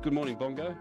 Good morning, Bongo.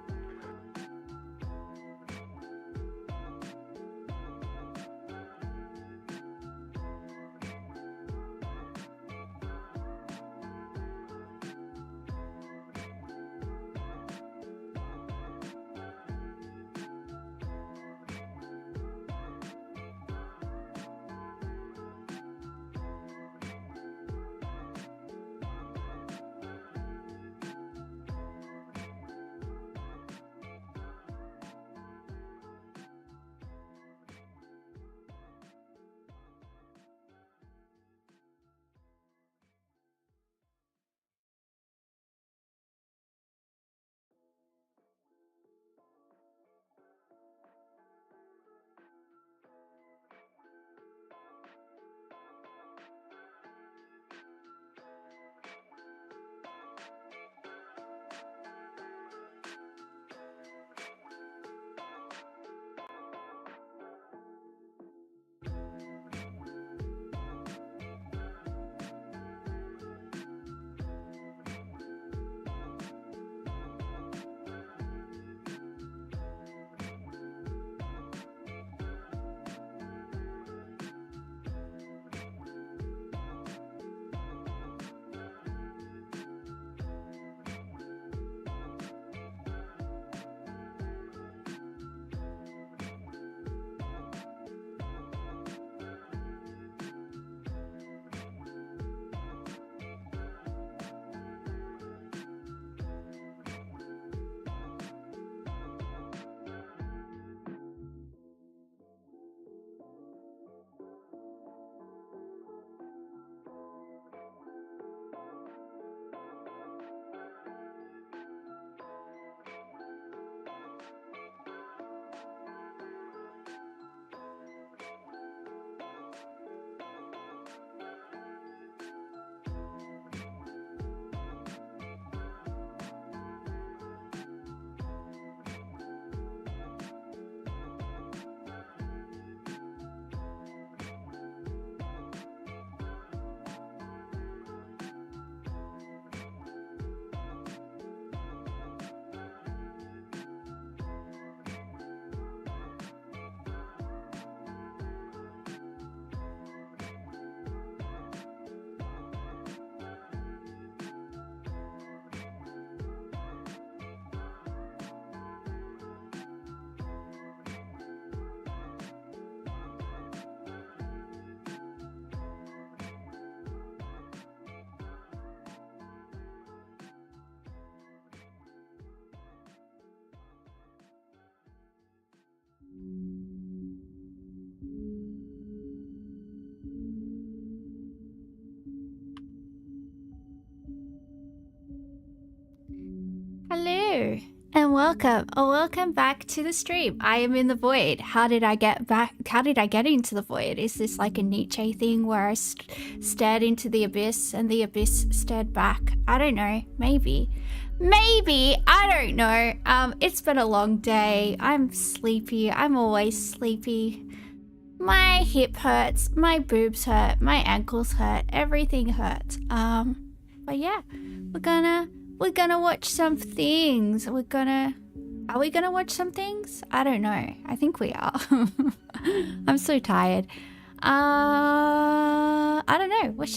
Hello and welcome back to the stream. I am in the void. How did I get back? How did I get into the void? Is this like a Nietzsche thing where I stared into the abyss and the abyss stared back? I don't know. Maybe, I don't know. It's been a long day. I'm sleepy. I'm always sleepy. My hip hurts, my boobs hurt, my ankles hurt, everything hurts. But yeah, we're gonna watch some things. Are we gonna watch some things? I don't know. I think we are. I'm so tired. I don't know. What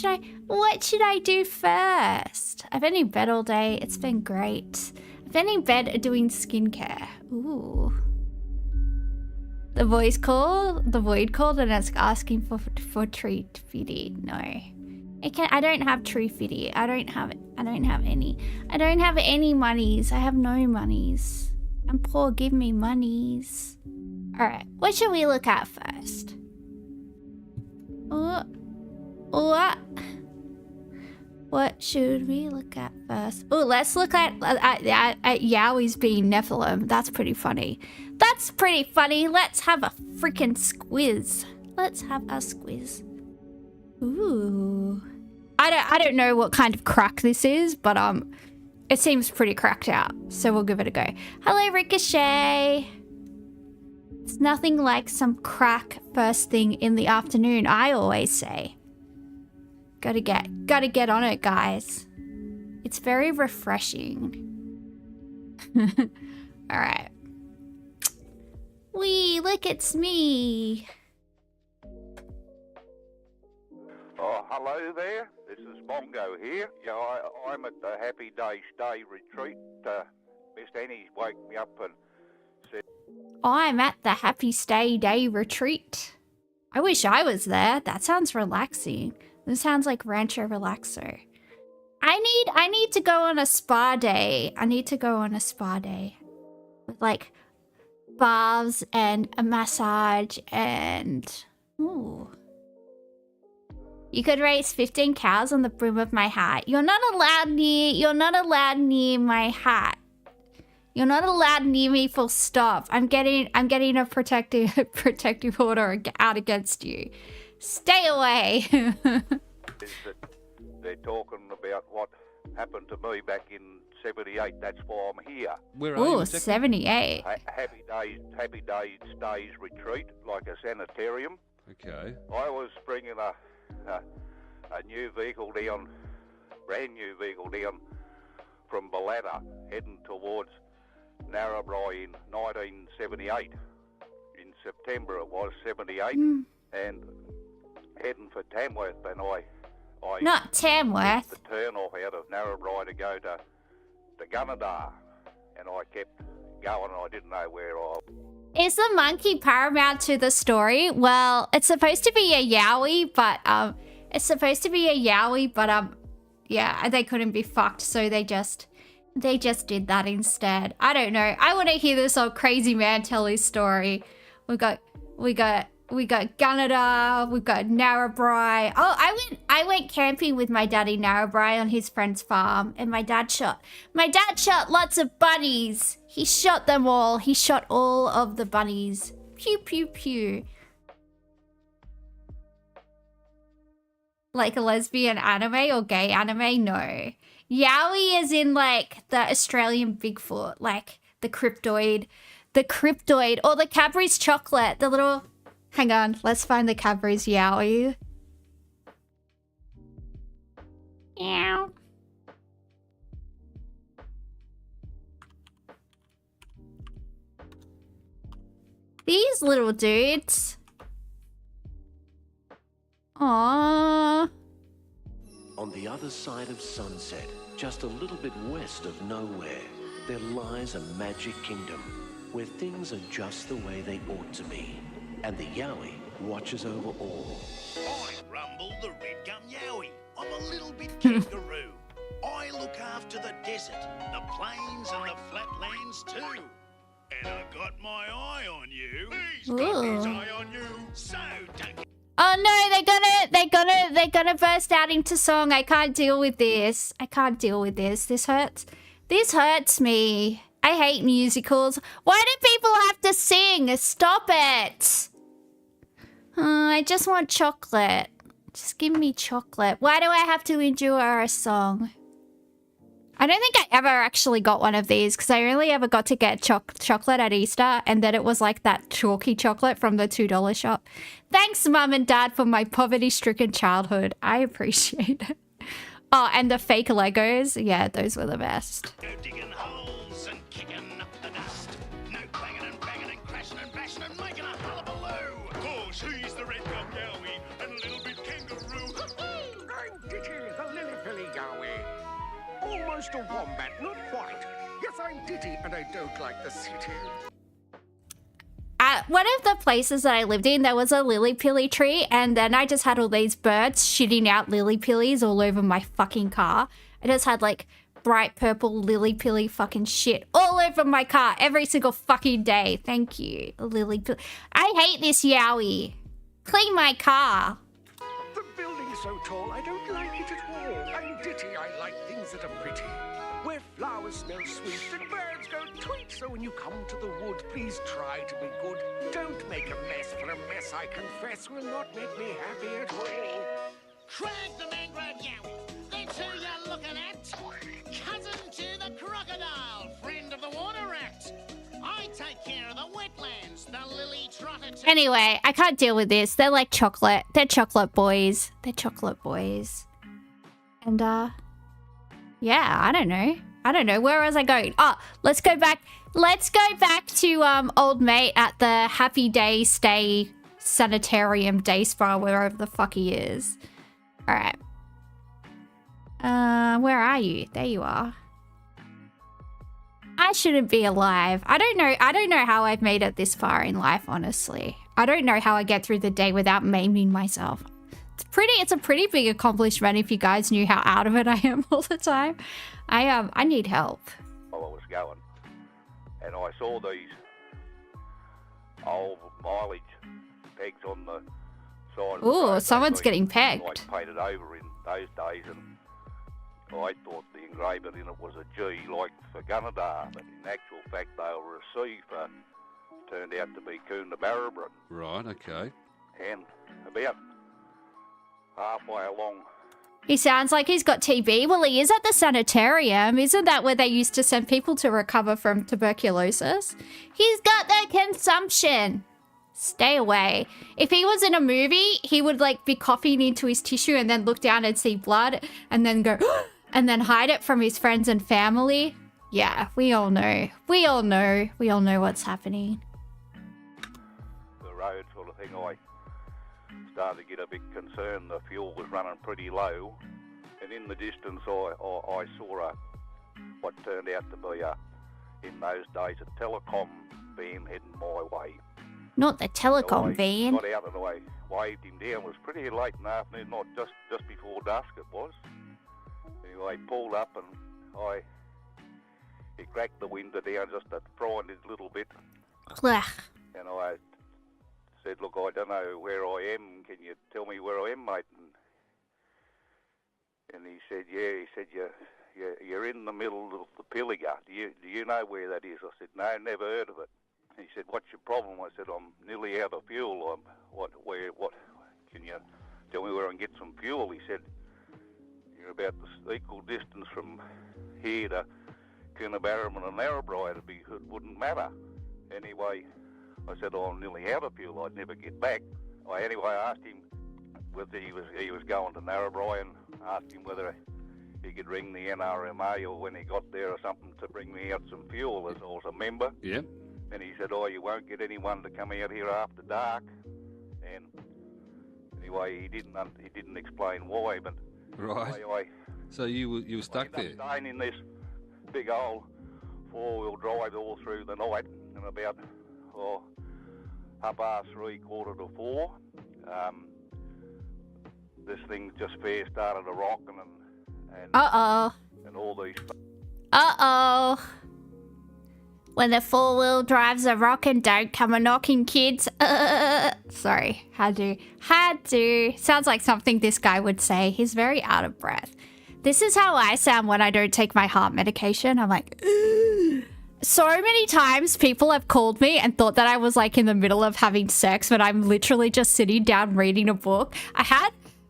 should I do first? I've been in bed all day. It's been great. I've been in bed doing skincare. Ooh. The void called and it's asking for tree fitty. No. I don't have tree fitty. I don't have any. I don't have any monies. I have no monies. I'm poor, give me monies. Alright, what should we look at first? What should we look at first? Oh, let's look at Yowies being nephilim. That's pretty funny. Let's have a freaking squiz. Let's have a squiz. Ooh. I don't know what kind of crack this is, but it seems pretty cracked out, so we'll give it a go. Hello, Ricochet. It's nothing like some crack first thing in the afternoon, I always say. Gotta get on it, guys. It's very refreshing. Alright. Wee, look, it's me. Oh, hello there. This is Bongo here. Yeah, I'm at the Happy Days Day retreat. Miss Annie's woke me up and said... I'm at the Happy Stay Day retreat. I wish I was there. That sounds relaxing. This sounds like Rancho Relaxo. I need to go on a spa day. I need to go on a spa day. With like baths and a massage and... Ooh. You could raise 15 cows on the brim of my hat. You're not allowed near my hat. You're not allowed near me, full stop. I'm getting a protective order out against you. Stay away. They're talking about what happened to me back in 78. That's why I'm here. Where are you? 78. Happy Days Stays retreat, like a sanitarium. Okay. I was bringing a new vehicle down, brand new vehicle down from Balata, heading towards Narrabri in 1978. In September it was 78, and heading for Tamworth, and I not Tamworth. the turn off out of Narrabri to go to Gunnedah, and I kept going. I didn't know where I was. Is the monkey paramount to the story? Well, it's supposed to be a yowie, but yeah, they couldn't be fucked, so they just did that instead. I don't know. I want to hear this old crazy man tell his story. We got Gunnedah, we've got Narrabri. Oh, I went camping with my daddy Narrabri on his friend's farm, and my dad shot lots of bunnies. He shot them all. He shot all of the bunnies. Pew pew pew. Like a lesbian anime or gay anime? No. Yowie is in like the Australian Bigfoot, like the cryptoid, or the Cadbury's chocolate, the little... Hang on, let's find the Cadbury's Yowie. Meow. These little dudes. Aww. On the other side of sunset, just a little bit west of nowhere, there lies a magic kingdom where things are just the way they ought to be. And the Yowie watches over all. I'm Rumble the Red Gum Yowie. I'm a little bit kangaroo. I look after the desert, the plains and the flatlands too. And I got my eye on you. He's got his eye on you. So don't... Oh no, they're gonna burst out into song. I can't deal with this. This hurts. This hurts me. I hate musicals. Why do people have to sing? Stop it. I just want chocolate. Just give me chocolate. Why do I have to endure a song? I don't think I ever actually got one of these because I only ever got to get chocolate at Easter, and then it was like that chalky chocolate from the $2 shop. Thanks, Mum and Dad, for my poverty-stricken childhood. I appreciate it. Oh, and the fake Legos. Yeah, those were the best. No digging holes and kicking up the dust. No clanging and banging and crashing and bashing and making a hullabaloo. Cause he's the Red Gum Yowie and a little bit kangaroo. I'm Ditty, the lily-pilly Yowie. Almost a wombat, not quite. Yes, I'm Ditty, and I don't like the city. At one of the places that I lived in, there was a lily-pilly tree, and then I just had all these birds shitting out lily-pillies all over my fucking car. I just had like bright purple lily-pilly fucking shit all over my car every single fucking day. Thank you, lily-pilly. I hate this Yowie. Clean my car. The building's so tall, I don't like it at all. I'm Ditty, I like things that are pretty. Where flowers smell sweet and birds go tweet. So when you come to the wood, please try to be good. Don't make a mess, for a mess, I confess, will not make me happy at all. Crag the mangrove Yowie. That's who you're looking at. Cousin to the crocodile, friend of the water rat. I take care of the wetlands, the lily trotter. Anyway, I can't deal with this. They're like chocolate. They're chocolate boys. And, yeah, I don't know. I don't know. Where was I going? Oh, let's go back. Let's go back to old mate at the Happy Day Stay Sanitarium Day Spa, wherever the fuck he is. All right. Where are you? There you are. I shouldn't be alive. I don't know how I've made it this far in life, honestly. I don't know how I get through the day without maiming myself. It's a pretty big accomplishment if you guys knew how out of it I am all the time. I need help. While I was going, and I saw these old mileage pegs on the side of the road. Ooh, someone's getting pegged. Like painted over in those days, and I thought the engraving in it was a G, like for Gunnedah, but in actual fact they were a C for, turned out to be Coonabarabran. Right, okay. And about halfway along. He sounds like he's got TB. Well, he is at the sanitarium. Isn't that where they used to send people to recover from tuberculosis? He's got the consumption. Stay away. If he was in a movie, he would like be coughing into his tissue and then look down and see blood and then go and then hide it from his friends and family. Yeah, we all know. We all know what's happening. The road sort of thing, I started to get a bit concerned. The fuel was running pretty low, and in the distance I saw what turned out to be in those days a telecom van heading my way. Not the telecom van. Got out of the way, waved him down. It was pretty late in the afternoon, not just before dusk it was. Anyway, pulled up and he cracked the window down just to frighten it a little bit. Ugh. And I said, look, I don't know where I am. Can you tell me where I am, mate? And he said, yeah. He said, you're in the middle of the Pilliga. Do you know where that is? I said, no, never heard of it. He said, what's your problem? I said, I'm nearly out of fuel. What? Can you tell me where I can get some fuel? He said, you're about the equal distance from here to Coonabarabran and Narrabri. It wouldn't matter. Anyway, I said, I'm nearly out of fuel. I'd never get back. Anyway, I asked him whether he was going to Narrabri and asked him whether he could ring the NRMA or when he got there or something to bring me out some fuel as I was a member. Yeah. And he said, you won't get anyone to come out here after dark. And anyway, he didn't explain why, but right. Anyway, so you were stuck there. Staying in this big old 4-wheel drive all through the night, and about 3:30, 3:45, this thing just fair started a rocking and all these. When the 4-wheel drives are rocking, don't come a knocking, kids. Sorry, had to. Sounds like something this guy would say. He's very out of breath. This is how I sound when I don't take my heart medication. I'm like, ugh. So many times people have called me and thought that I was like in the middle of having sex when I'm literally just sitting down reading a book.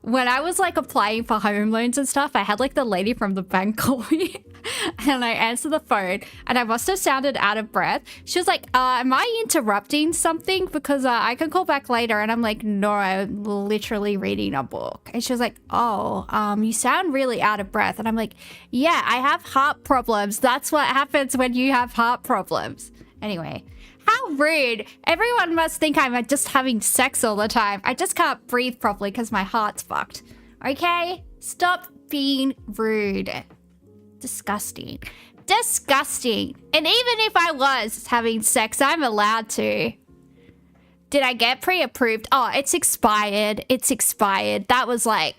When I was like applying for home loans and stuff, I had like the lady from the bank call me and I answered the phone and I must have sounded out of breath. She was like, am I interrupting something? Because I can call back later. And I'm like, no, I'm literally reading a book. And she was like, you sound really out of breath. And I'm like, yeah, I have heart problems. That's what happens when you have heart problems. Anyway. How rude. Everyone must think I'm just having sex all the time. I just can't breathe properly because my heart's fucked. Okay? Stop being rude. Disgusting. Disgusting. And even if I was having sex, I'm allowed to. Did I get pre-approved? Oh, it's expired. It's expired. That was like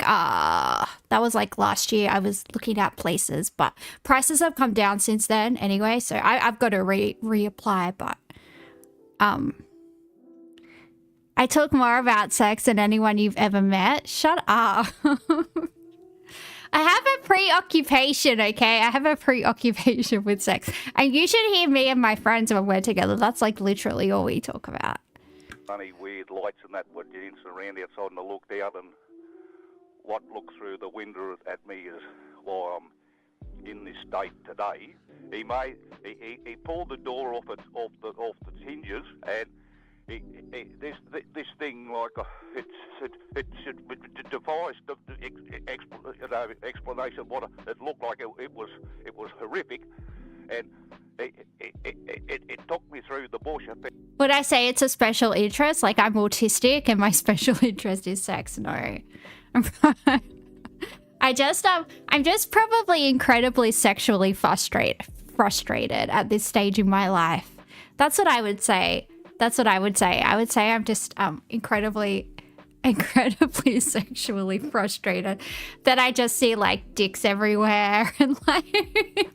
last year. I was looking at places, but prices have come down since then anyway. So I've got to reapply, but I talk more about sex than anyone you've ever met. Shut up. I have a preoccupation, okay? I have a preoccupation with sex. And you should hear me and my friends when we're together. That's like literally all we talk about. Funny, weird lights and that would get around outside and I looked out and what looked through the window at me is why I'm in this state today. He pulled the door off its hinges and this thing, like, it defies explanation. What it looked like, it was horrific, and it took me through the bush. Would I say it's a special interest? Like I'm autistic and my special interest is sex? No. I'm just probably incredibly sexually frustrated at this stage in my life. That's what I would say. I would say I'm just incredibly sexually frustrated that I just see like dicks everywhere and like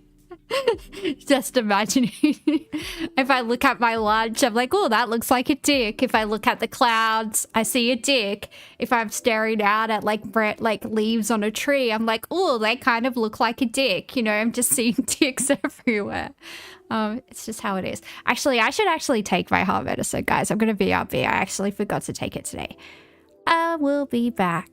just imagining if I look at my lunch, I'm like, oh, that looks like a dick. If I look at the clouds, I see a dick. If I'm staring out at like leaves on a tree, I'm like, oh, they kind of look like a dick. You know, I'm just seeing dicks everywhere. It's just how it is. Actually, I should actually take my heart medicine, guys. I'm gonna be BRB. I actually forgot to take it today. I will be back.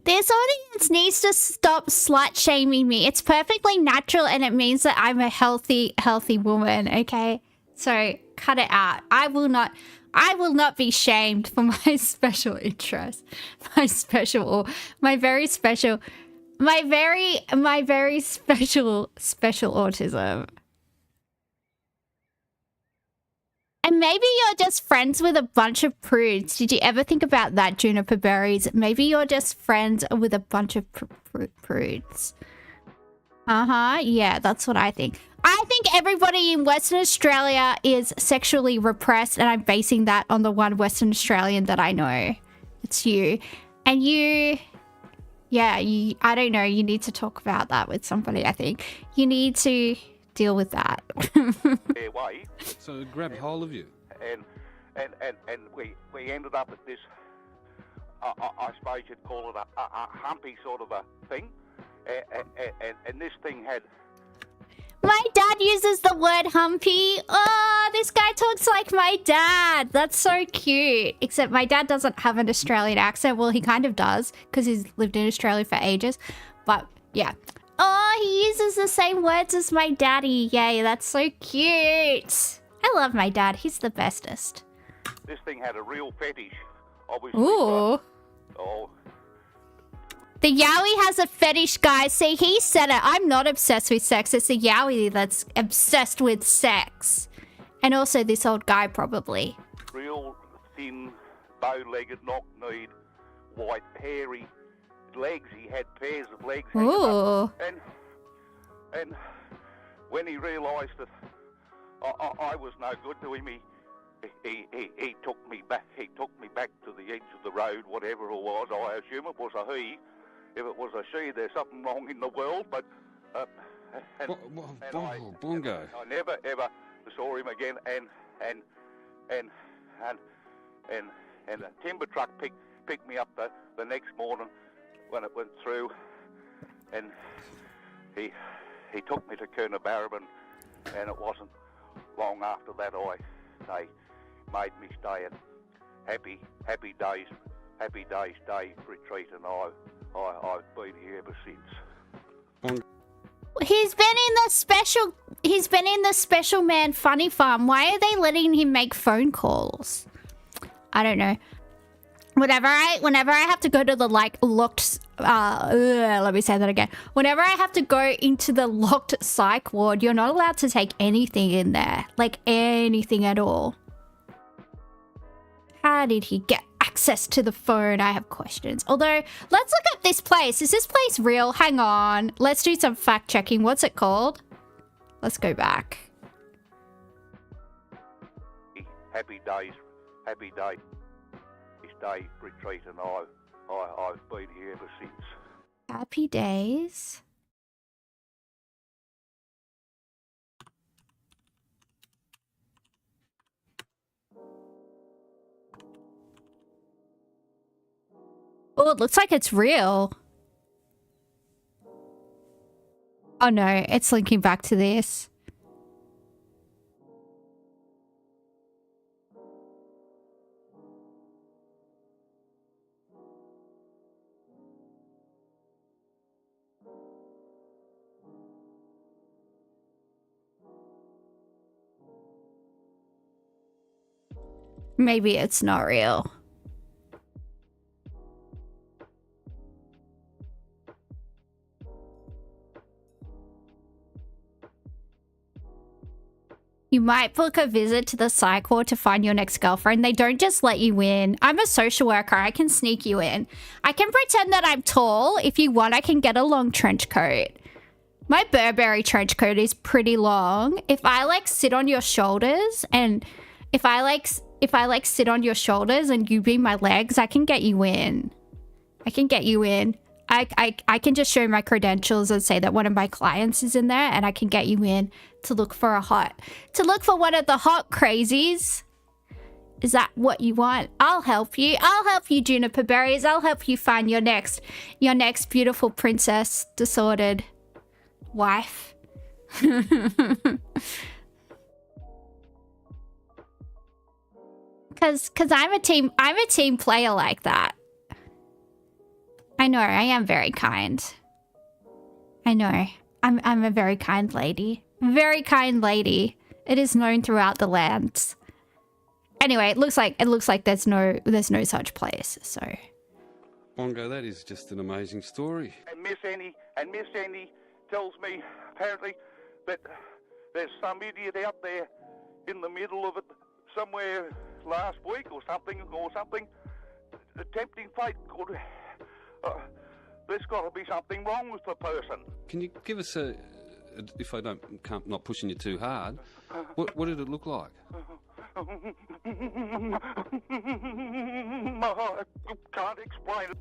This audience needs to stop slut shaming me. It's perfectly natural and it means that I'm a healthy woman, okay? So cut it out. I will not be shamed for my special interest. My very special autism. And maybe you're just friends with a bunch of prudes. Did you ever think about that, Juniper Berries? Maybe you're just friends with a bunch of prudes. Yeah, that's what I think. I think everybody in Western Australia is sexually repressed, and I'm basing that on the one Western Australian that I know. It's you. And you... Yeah, I don't know. You need to talk about that with somebody, I think. You need to... deal with that. Way. So it grabbed hold of you. And we ended up at this, I suppose you'd call it a humpy sort of a thing. And this thing had... My dad uses the word humpy. Oh, this guy talks like my dad. That's so cute. Except my dad doesn't have an Australian accent. Well, he kind of does because he's lived in Australia for ages. But yeah. Oh, he uses the same words as my daddy. Yay, that's so cute. I love my dad. He's the bestest. This thing had a real fetish. Obviously. Ooh. Oh. The Yowie has a fetish, guys. See, he said it. I'm not obsessed with sex. It's the Yowie that's obsessed with sex. And also this old guy, probably. Real thin, bow-legged, knock-kneed, white, hairy legs. He had pairs of legs. Ooh. And when he realised that I was no good to him, he took me back. He took me back to the edge of the road, whatever it was. I assume it was a he. If it was a she, there's something wrong in the world. But Bongo. I never ever saw him again. And a timber truck picked me up the next morning when it went through, and he took me to Curnabarabin, and it wasn't long after that they made me stay at Happy Days Day Retreat, and I've been here ever since. He's been in the special man funny farm. Why are they letting him make phone calls? I don't know. Whenever I have to go to the like locked let me say that again. Whenever I have to go into the locked psych ward, you're not allowed to take anything in there. Like anything at all. How did he get access to the phone? I have questions. Although, let's look at this place. Is this place real? Hang on. Let's do some fact checking. What's it called? Let's go back. Happy days. Happy day. This day retreat, and I've been here ever since. Happy days. Oh, it looks like it's real. Oh no, it's linking back to this. Maybe it's not real. You might book a visit to the psych ward to find your next girlfriend. They don't just let you in. I'm a social worker. I can sneak you in. I can pretend that I'm tall. If you want, I can get a long trench coat. My Burberry trench coat is pretty long. If I like sit on your shoulders and if I like sit on your shoulders and you be my legs, I can get you in. I can get you in. I can just show my credentials and say that one of my clients is in there and I can get you in to look for one of the hot crazies. Is that what you want? I'll help you. I'll help you, Juniper Berries. I'll help you find your next beautiful princess disordered wife. Cause I'm a team player like that. I know, I am very kind. I know. I'm a very kind lady. Very kind lady. It is known throughout the lands. Anyway, it looks like there's no such place, so. Bongo, that is just an amazing story. And Miss Annie tells me apparently that there's some idiot out there in the middle of it somewhere last week or something, attempting fate. There's got to be something wrong with the person. Can you give us if I not pushing you too hard, what did it look like? I can't explain it.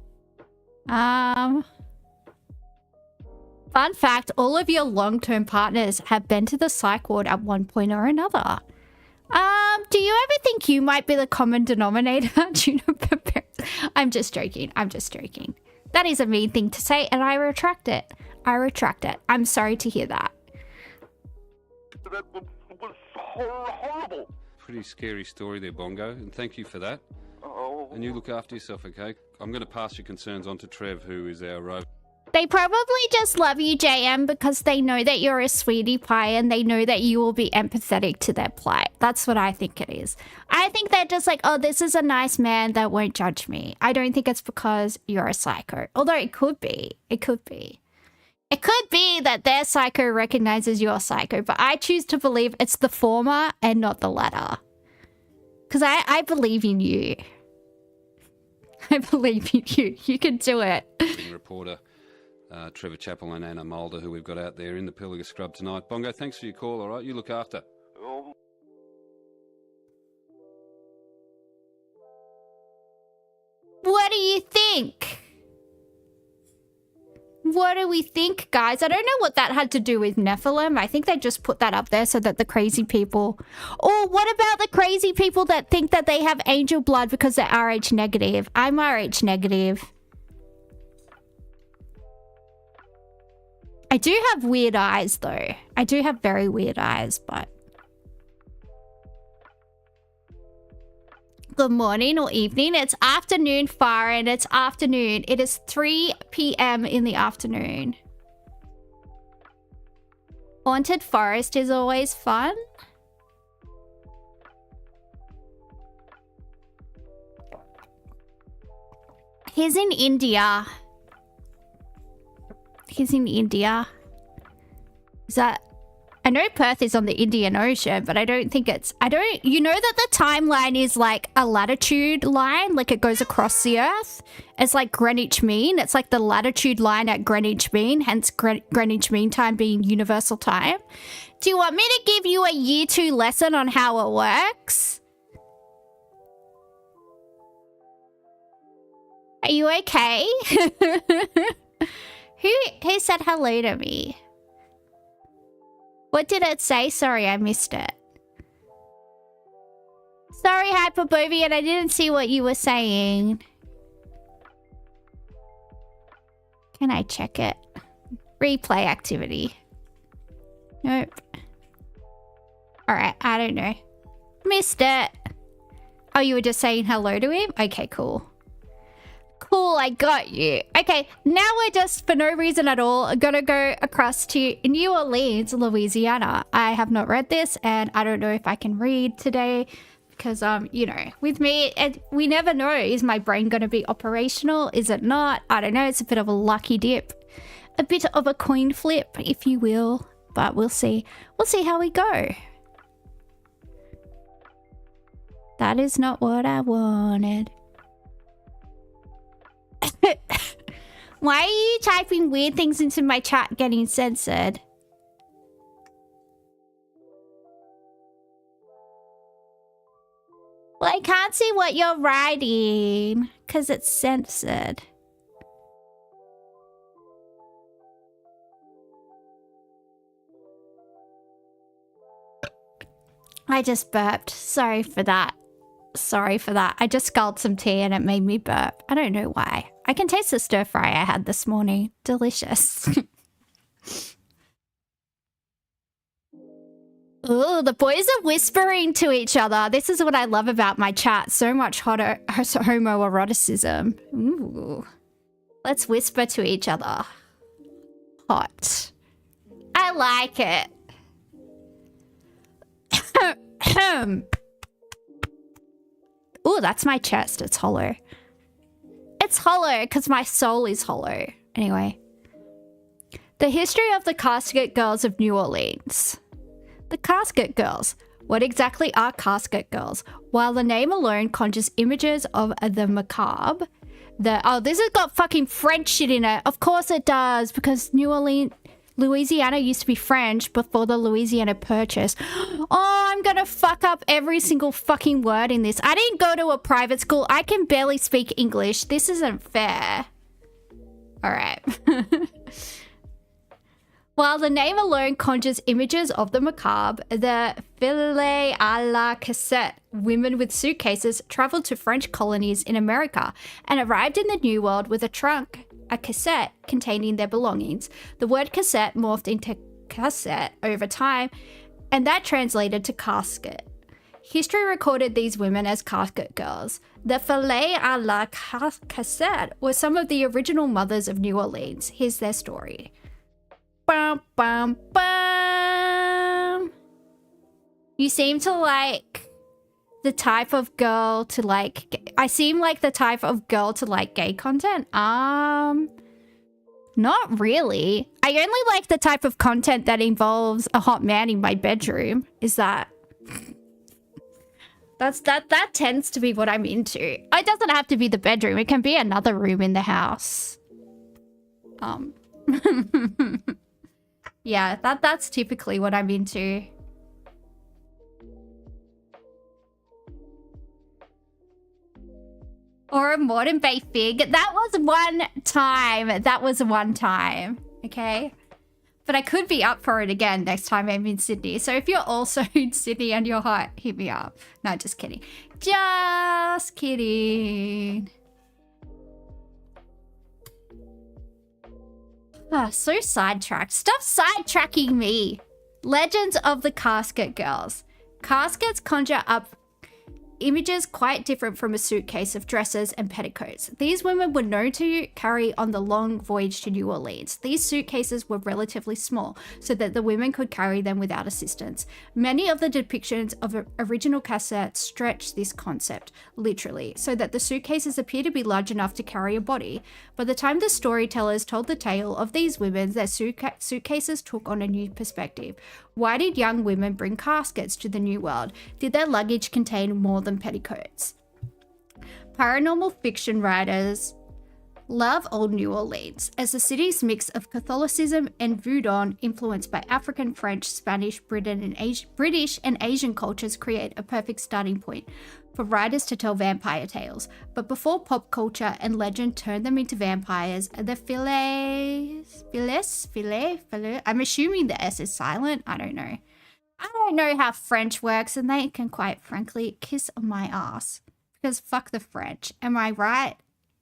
Fun fact, all of your long-term partners have been to the psych ward at one point or another. Do you ever think you might be the common denominator? I'm just joking. That is a mean thing to say, and I retract it. I'm sorry to hear that. That was horrible. Pretty scary story there, Bongo, and thank you for that. Oh. And you look after yourself, okay? I'm going to pass your concerns on to Trev, who is our rover. They probably just love you, JM, because they know that you're a sweetie pie and they know that you will be empathetic to their plight. That's what I think it is. I think they're just like, oh, this is a nice man that won't judge me. I don't think it's because you're a psycho. Although it could be. It could be that their psycho recognizes you're psycho, but I choose to believe it's the former and not the latter. Because I believe in you. I believe in you. You can do it. Reporter Trevor Chappell and Anna Mulder, who we've got out there in the Pilliga Scrub tonight. Bongo, thanks for your call, all right? You look after. Oh. What do you think? What do we think, guys? I don't know what that had to do with Nephilim. I think they just put that up there so that the crazy people... Or what about the crazy people that think that they have angel blood because they're RH negative? I'm RH negative. I do have weird eyes, though. I do have very weird eyes, but... Good morning or evening. It's afternoon, Farin. It's afternoon. It is 3 p.m. in the afternoon. Haunted forest is always fun. He's in India. He's in India. Is that... I know Perth is on the Indian Ocean, but I don't think it's... You know that the timeline is like a latitude line? Like it goes across the Earth? It's like Greenwich Mean. It's like the latitude line at Greenwich Mean, hence Greenwich Mean Time being universal time. Do you want me to give you a year 2 lesson on how it works? Are you okay? Who said hello to me? What did it say? Sorry, I missed it. Sorry, Hyperbovian, I didn't see what you were saying. Can I check it? Replay activity. Nope. Alright, I don't know. Missed it. Oh, you were just saying hello to him? Okay, cool. Cool, I got you. Okay, now we're just, for no reason at all, gonna go across to New Orleans, Louisiana. I have not read this, and I don't know if I can read today, because, you know, with me, we never know. Is my brain gonna be operational? Is it not? I don't know. It's a bit of a lucky dip. A bit of a coin flip, if you will. But we'll see. We'll see how we go. That is not what I wanted. Why are you typing weird things into my chat getting censored? Well, I can't see what you're writing because it's censored. I just burped. Sorry for that. Sorry for that. I just sculled some tea and it made me burp. I don't know why. I can taste the stir fry I had this morning. Delicious. Ooh, the boys are whispering to each other. This is what I love about my chat. So much homoeroticism. Ooh. Let's whisper to each other. Hot. I like it. Ooh, that's my chest. It's hollow. It's hollow because my soul is hollow. Anyway. The history of the Casket Girls of New Orleans. The Casket Girls. What exactly are Casket Girls? While the name alone conjures images of the macabre, oh, this has got fucking French shit in it. Of course it does, because Louisiana used to be French before the Louisiana Purchase. Oh, I'm gonna fuck up every single fucking word in this. I didn't go to a private school. I can barely speak English. This isn't fair. Alright. While the name alone conjures images of the macabre, the filles à la cassette, women with suitcases, traveled to French colonies in America and arrived in the New World with a trunk, a cassette containing their belongings. The word cassette morphed into cassette over time, and that translated to casket. History recorded these women as casket girls. The filles à la cassette were some of the original mothers of New Orleans. Here's their story. Bum, bum, bum. You seem to like the type of girl to like... I seem like the type of girl to like gay content. Not really. I only like the type of content that involves a hot man in my bedroom. Is that... That tends to be what I'm into. It doesn't have to be the bedroom. It can be another room in the house. Yeah, that's typically what I'm into. Or a modern day fig. That was one time. That was one time. Okay? But I could be up for it again next time I'm in Sydney. So if you're also in Sydney and you're hot, hit me up. No, just kidding. Just kidding. Ah, so sidetracked. Stop sidetracking me. Legends of the Casket Girls. Caskets conjure up images quite different from a suitcase of dresses and petticoats. These women were known to carry on the long voyage to New Orleans. These suitcases were relatively small, so that the women could carry them without assistance. Many of the depictions of original cassettes stretch this concept, literally, so that the suitcases appear to be large enough to carry a body. By the time the storytellers told the tale of these women, their suitcases took on a new perspective. Why did young women bring caskets to the New World? Did their luggage contain more than petticoats? Paranormal fiction writers love old New Orleans, as the city's mix of Catholicism and voodoo, influenced by African, French, Spanish, British and Asian cultures, create a perfect starting point for writers to tell vampire tales. But before pop culture and legend turned them into vampires, the I'm assuming the S is silent. I don't know. I don't know how French works, and they can quite frankly kiss my ass. Because fuck the French. Am I right?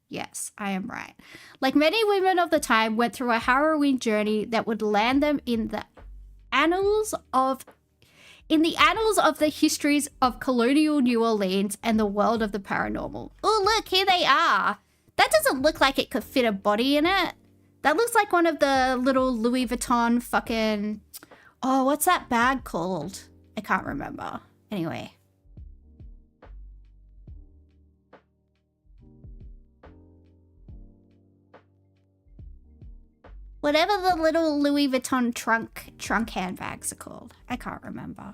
Yes, I am right. Like many women of the time went through a harrowing journey that would land them in the annals of the histories of colonial New Orleans and the world of the paranormal. Oh, look, here they are. That doesn't look like it could fit a body in it. That looks like one of the little Louis Vuitton fucking... Oh, what's that bag called? I can't remember. Anyway. Whatever the little Louis Vuitton trunk handbags are called. I can't remember.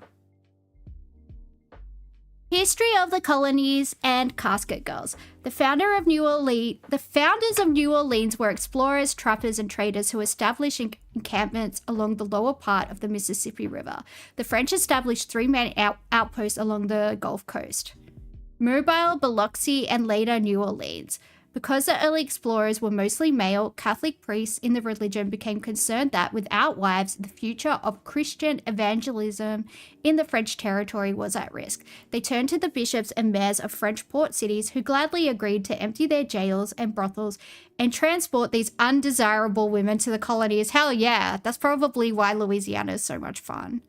History of the colonies and casket girls. The founders of New Orleans were explorers, trappers, and traders who established encampments along the lower part of the Mississippi River. The French established 3 main outposts along the Gulf Coast: Mobile, Biloxi, and later New Orleans. Because the early explorers were mostly male, Catholic priests in the religion became concerned that without wives, the future of Christian evangelism in the French territory was at risk. They turned to the bishops and mayors of French port cities, who gladly agreed to empty their jails and brothels and transport these undesirable women to the colonies. Hell yeah, that's probably why Louisiana is so much fun.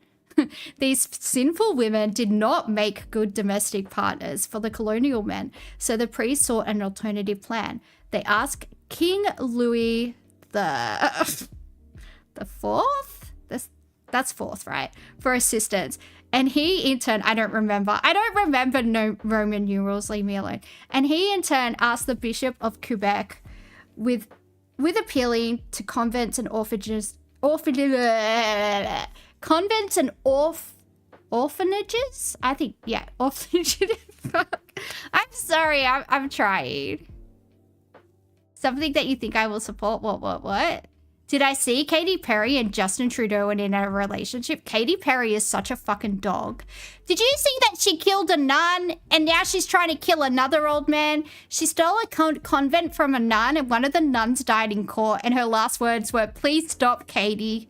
These sinful women did not make good domestic partners for the colonial men, so the priests sought an alternative plan. They asked King Louis the Fourth? That's fourth, right? For assistance. And he, in turn, I don't remember no Roman numerals, leave me alone. And he, in turn, asked the Bishop of Quebec with appealing to convents and orphanages, orphanages? I think, yeah, orphanages. Fuck. I'm sorry, I'm trying. Something that you think I will support? What? Did I see Katy Perry and Justin Trudeau in a relationship? Katy Perry is such a fucking dog. Did you see that she killed a nun and now she's trying to kill another old man? She stole a convent from a nun and one of the nuns died in court and her last words were, "Please stop, Katy."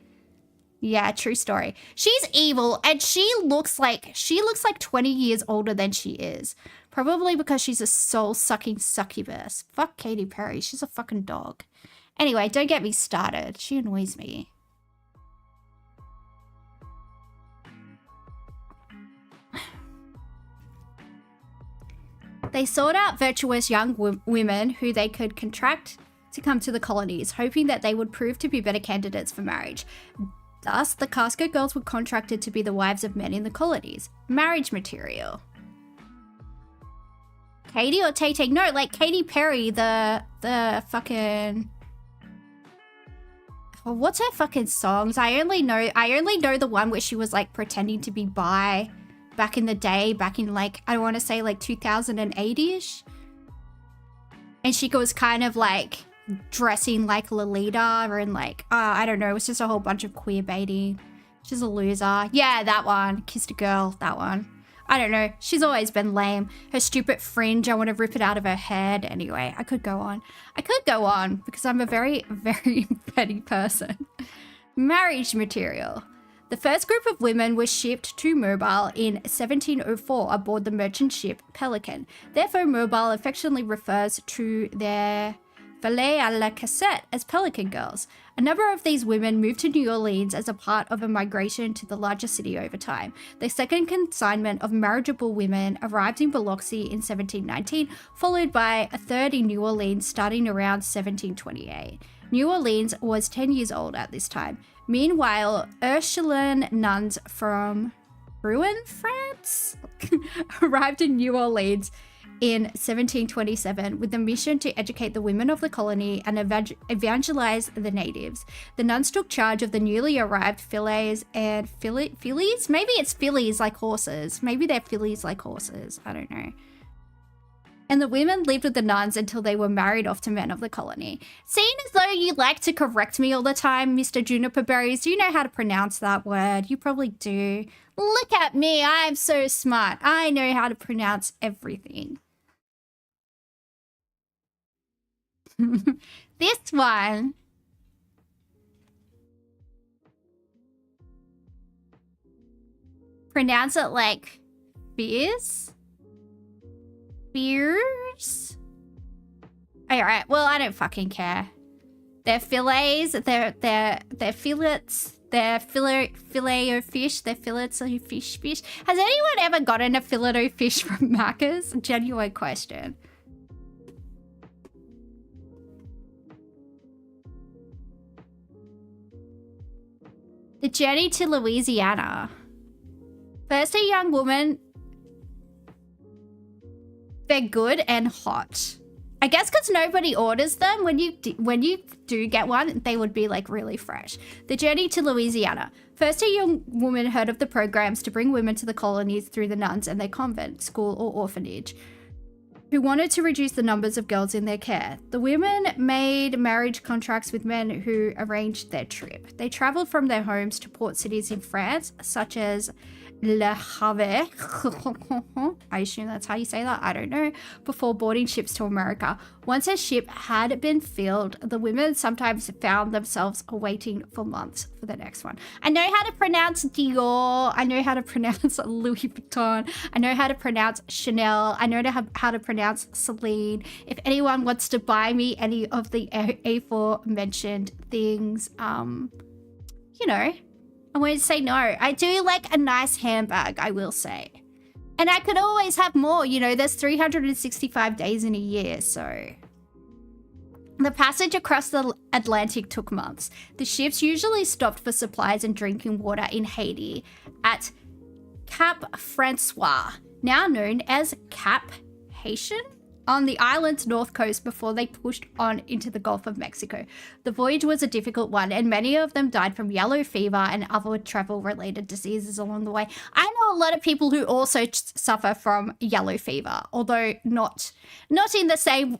Yeah, true story. She's evil and she looks like 20 years older than she is. Probably because she's a soul-sucking succubus. Fuck Katy Perry. She's a fucking dog. Anyway, don't get me started. She annoys me. They sought out virtuous young women who they could contract to come to the colonies, hoping that they would prove to be better candidates for marriage. Thus, the casket girls were contracted to be the wives of men in the colonies. Marriage material. Katy or Tay-Tay? No, like Katy Perry, the fucking... Oh, what's her fucking songs? I only know the one where she was like pretending to be bi back in the day, back in like, I want to say like 2008-ish. And she was kind of like dressing like Lolita and like, I don't know, it was just a whole bunch of queer baiting. She's a loser. Yeah, that one. Kissed a girl, that one. I don't know. She's always been lame. Her stupid fringe, I want to rip it out of her head. Anyway, I could go on because I'm a very, very petty person. Marriage material. The first group of women was shipped to Mobile in 1704 aboard the merchant ship Pelican. Therefore, Mobile affectionately refers to their Valet à la Cassette as Pelican Girls. A number of these women moved to New Orleans as a part of a migration to the larger city over time. The second consignment of marriageable women arrived in Biloxi in 1719, followed by a third in New Orleans starting around 1728. New Orleans was 10 years old at this time. Meanwhile, Ursuline nuns from Rouen, France, arrived in New Orleans in 1727 with the mission to educate the women of the colony and evangelize the natives. The nuns took charge of the newly arrived fillies and fillies? Maybe it's fillies like horses. Maybe they're fillies like horses. I don't know. And the women lived with the nuns until they were married off to men of the colony. Seeing as though you like to correct me all the time, Mr. Juniper Berries, do you know how to pronounce that word? You probably do. Look at me, I'm so smart. I know how to pronounce everything. This one. Pronounce it like fierce? Fierce? Alright, well, I don't fucking care. They're fillets, they're fillets, they're filet of fish, they're fillets of fish. Has anyone ever gotten a fillet of fish from Macca's? Genuine question. The journey to Louisiana. First, a young woman. They're good and hot. I guess because nobody orders them. When you do get one, they would be like really fresh. The journey to Louisiana. First, a young woman heard of the programs to bring women to the colonies through the nuns and their convent, school, or orphanage, who wanted to reduce the numbers of girls in their care. The women made marriage contracts with men who arranged their trip. They traveled from their homes to port cities in France, such as Le Havre, I assume that's how you say that, I don't know, before boarding ships to America. Once a ship had been filled, the women sometimes found themselves waiting for months for the next one. I know how to pronounce Dior, I know how to pronounce Louis Vuitton, I know how to pronounce Chanel, I know how to pronounce Celine. If anyone wants to buy me any of the aforementioned things, you know, I won't say no. I do like a nice handbag, I will say. And I could always have more, you know, there's 365 days in a year, so. The passage across the Atlantic took months. The ships usually stopped for supplies and drinking water in Haiti at Cap Francois, now known as Cap Haitian, on the island's north coast before they pushed on into the Gulf of Mexico. The voyage was a difficult one, and many of them died from yellow fever and other travel-related diseases along the way. I know a lot of people who also suffer from yellow fever, although not in the same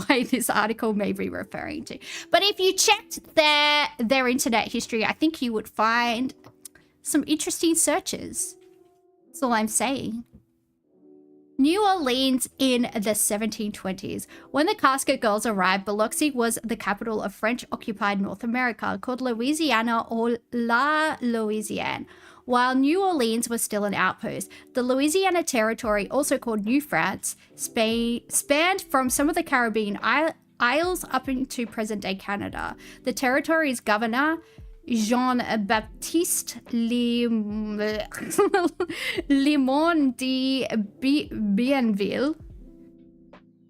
way this article may be referring to. But if you checked their internet history, I think you would find some interesting searches. That's all I'm saying. New Orleans in the 1720s. When the Casket Girls arrived, Biloxi was the capital of French-occupied North America, called Louisiana or La Louisiane. While New Orleans was still an outpost, the Louisiana Territory, also called New France, spanned from some of the Caribbean Isles up into present-day Canada. The territory's governor, Jean-Baptiste Limon de Bienville.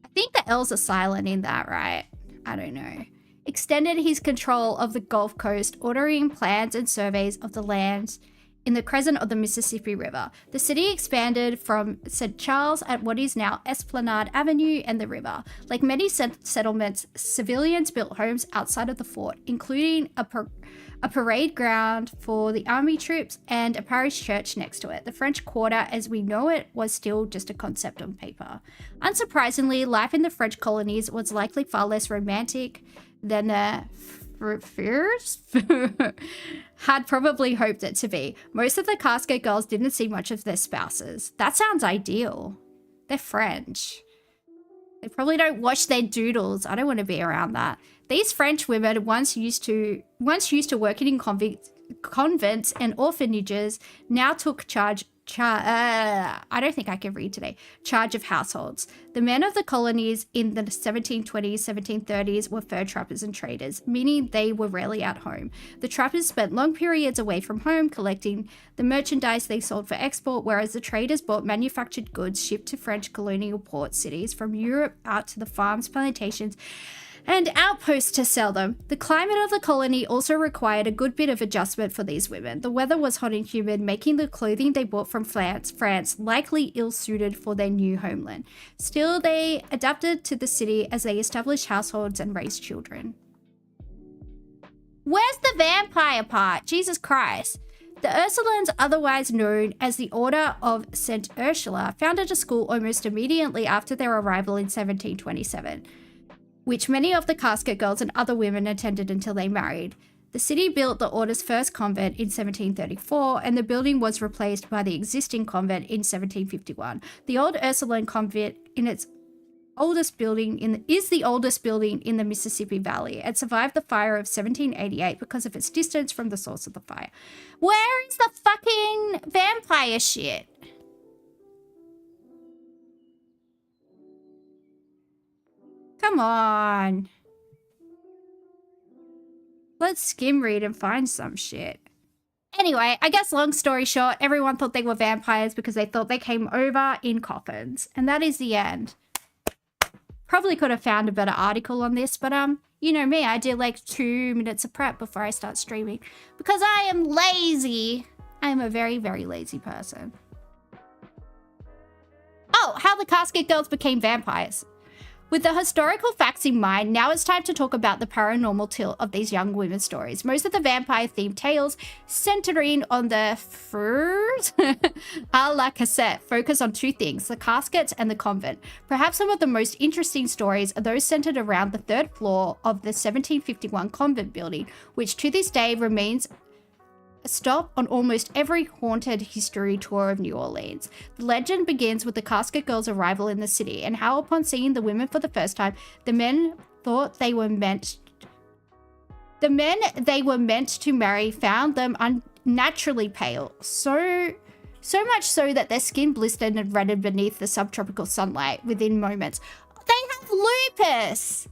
I think the L's are silent in that, right? I don't know. Extended his control of the Gulf Coast, ordering plans and surveys of the lands in the crescent of the Mississippi River. The city expanded from St. Charles at what is now Esplanade Avenue and the river. Like many settlements, civilians built homes outside of the fort, including a parade ground for the army troops and a parish church next to it. The French Quarter, as we know it, was still just a concept on paper. Unsurprisingly, life in the French colonies was likely far less romantic than the fears had probably hoped it to be. Most of the Casket Girls didn't see much of their spouses. That sounds ideal. They're French. They probably don't wash their doodles. I don't want to be around that. These French women, once used to working in convents and orphanages, now took charge I don't think I can read today. Charge of households. The men of the colonies in the 1720s, 1730s were fur trappers and traders, meaning they were rarely at home. The trappers spent long periods away from home collecting the merchandise they sold for export, whereas the traders bought manufactured goods shipped to French colonial port cities from Europe out to the farms, plantations, and outposts to sell them. The climate of the colony also required a good bit of adjustment for these women. The weather was hot and humid, making the clothing they bought from France likely ill-suited for their new homeland. Still, they adapted to the city as they established households and raised children. Where's the vampire part? Jesus Christ. The Ursulines, otherwise known as the Order of St. Ursula, founded a school almost immediately after their arrival in 1727. Which many of the casket girls and other women attended until they married. The city built the order's first convent in 1734, and the building was replaced by the existing convent in 1751. The old Ursuline convent is the oldest building in the Mississippi Valley. It survived the fire of 1788 because of its distance from the source of the fire. Where is the fucking vampire shit? Come on. Let's skim read and find some shit. Anyway, I guess long story short, everyone thought they were vampires because they thought they came over in coffins. And that is the end. Probably could have found a better article on this, but you know me, I do like 2 minutes of prep before I start streaming. Because I am lazy. I am a very, very lazy person. Oh, how the casket girls became vampires. With the historical facts in mind, now it's time to talk about the paranormal tilt of these young women's stories. Most of the vampire-themed tales centering on the furs a la cassette focus on 2 things, the caskets and the convent. Perhaps some of the most interesting stories are those centered around the 3rd floor of the 1751 convent building, which to this day remains a stop on almost every haunted history tour of New Orleans. The legend begins with the casket girls' arrival in the city and how upon seeing the women for the first time, the men they were meant to marry found them unnaturally pale. So much so that their skin blistered and reddened beneath the subtropical sunlight within moments. They have lupus!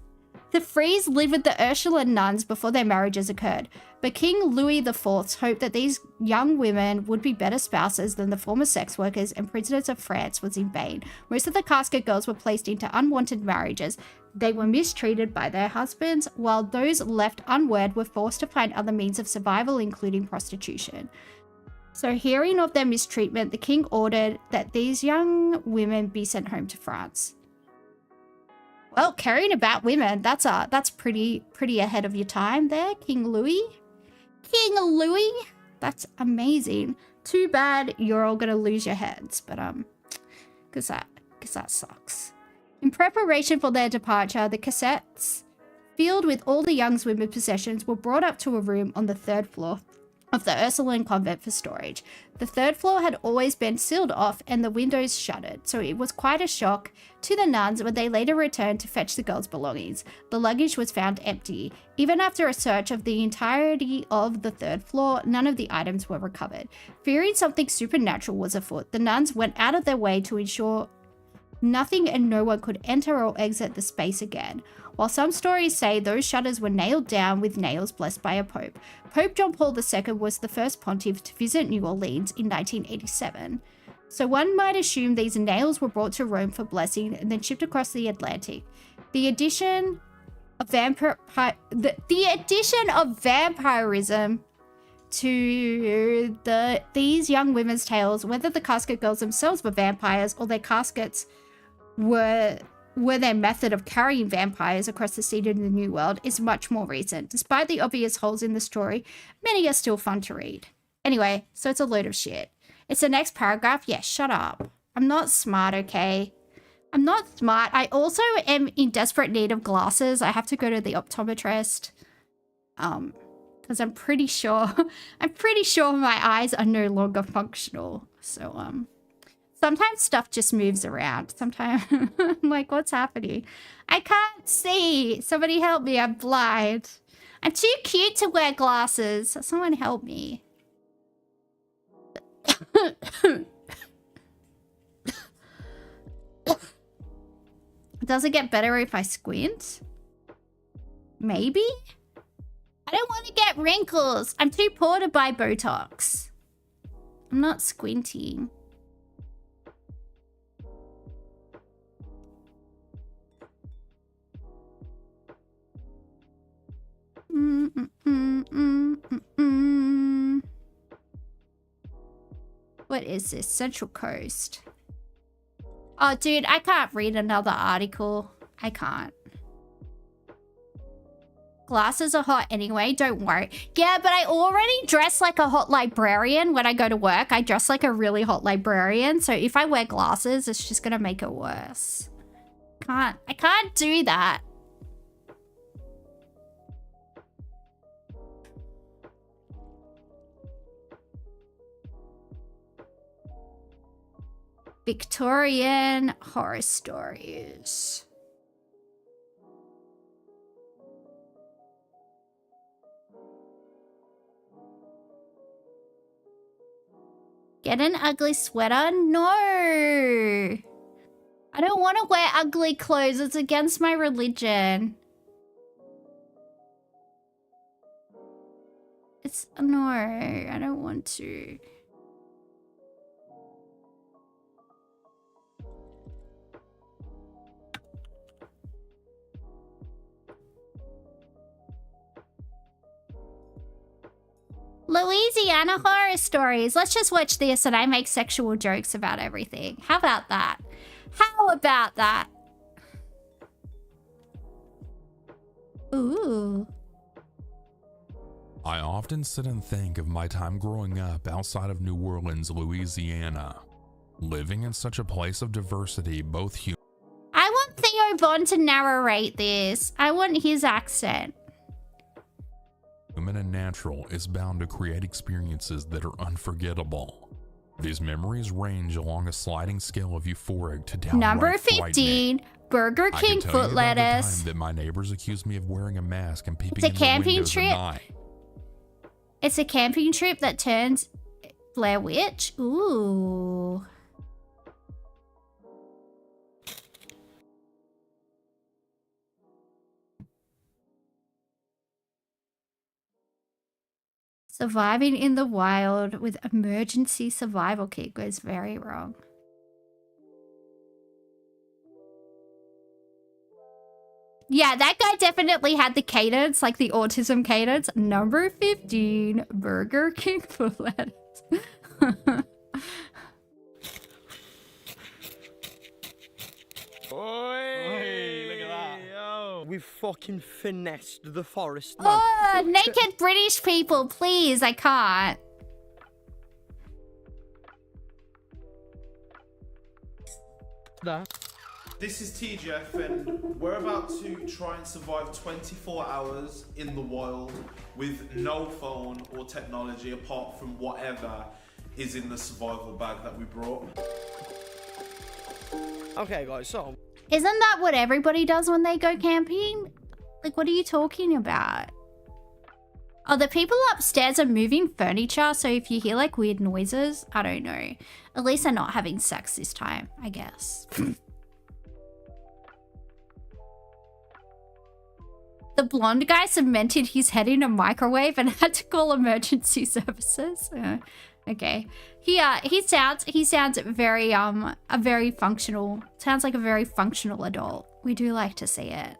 The Frees lived with the Ursuline nuns before their marriages occurred, but King Louis IV hoped that these young women would be better spouses than the former sex workers and prisoners of France was in vain. Most of the casket girls were placed into unwanted marriages. They were mistreated by their husbands, while those left unwed were forced to find other means of survival, including prostitution. So hearing of their mistreatment, the king ordered that these young women be sent home to France. Well, caring about women, that's pretty ahead of your time there, King Louis. King Louis? That's amazing. Too bad you're all gonna lose your heads, but cause that sucks. In preparation for their departure, the cassettes, filled with all the young women's possessions, were brought up to a room on the 3rd floor of the Ursuline convent for storage. The 3rd floor had always been sealed off and the windows shuttered, so it was quite a shock to the nuns when they later returned to fetch the girls' belongings. The luggage was found empty. Even after a search of the entirety of the 3rd floor, none of the items were recovered. Fearing something supernatural was afoot, the nuns went out of their way to ensure nothing and no one could enter or exit the space again. While some stories say those shutters were nailed down with nails blessed by a pope. Pope John Paul II was the first pontiff to visit New Orleans in 1987. So one might assume these nails were brought to Rome for blessing and then shipped across the Atlantic. The addition of vampirism to these young women's tales, whether the casket girls themselves were vampires or their caskets were their method of carrying vampires across the sea to the New World, is much more recent. Despite the obvious holes in the story, many are still fun to read. Anyway, so it's a load of shit. It's the next paragraph. Yeah, shut up. I'm not smart, okay? I'm not smart. I also am in desperate need of glasses. I have to go to the optometrist. Because I'm pretty sure my eyes are no longer functional. So, sometimes stuff just moves around. Sometimes I'm like, what's happening? I can't see. Somebody help me. I'm blind. I'm too cute to wear glasses. Someone help me. Does it get better if I squint? Maybe? I don't want to get wrinkles. I'm too poor to buy Botox. I'm not squinting. What is this? Central Coast. Oh, dude, I can't read another article. I can't. Glasses are hot anyway, don't worry. Yeah, but I already dress like a hot librarian when I go to work. I dress like a really hot librarian. So if I wear glasses, it's just gonna make it worse. I can't do that. Victorian horror stories. Get an ugly sweater? No! I don't want to wear ugly clothes. It's against my religion. No, I don't want to. Louisiana horror stories. Let's just watch this and I make sexual jokes about everything. How about that? How about that? Ooh. I often sit and think of my time growing up outside of New Orleans, Louisiana. Living in such a place of diversity, both human. I want Theo Bond to narrate this. I want his accent. Human and natural is bound to create experiences that are unforgettable. These memories range along a sliding scale of euphoric to downright Number 15, Burger King foot lettuce. Time that my neighbors accused me of wearing a mask and peeping It's a in camping windows trip. at night. It's a camping trip that turns Blair Witch. Ooh. Surviving in the wild with emergency survival kit goes very wrong. Yeah, that guy definitely had the cadence, like the autism cadence. Number 15, Burger King foot lettuce. Oi, look at that. Yo. We fucking finessed the forest, man. Oh, naked British people, please. I can't. This is TGF and we're about to try and survive 24 hours in the wild with no phone or technology apart from whatever is in the survival bag that we brought. Okay guys, so Isn't that what everybody does when they go camping? Like, what are you talking about? Oh, the people upstairs are moving furniture, so if you hear like weird noises, I don't know. At least they're not having sex this time, I guess. The blonde guy cemented his head in a microwave and had to call emergency services. Okay. He sounds very very functional. Sounds like a very functional adult. We do like to see it.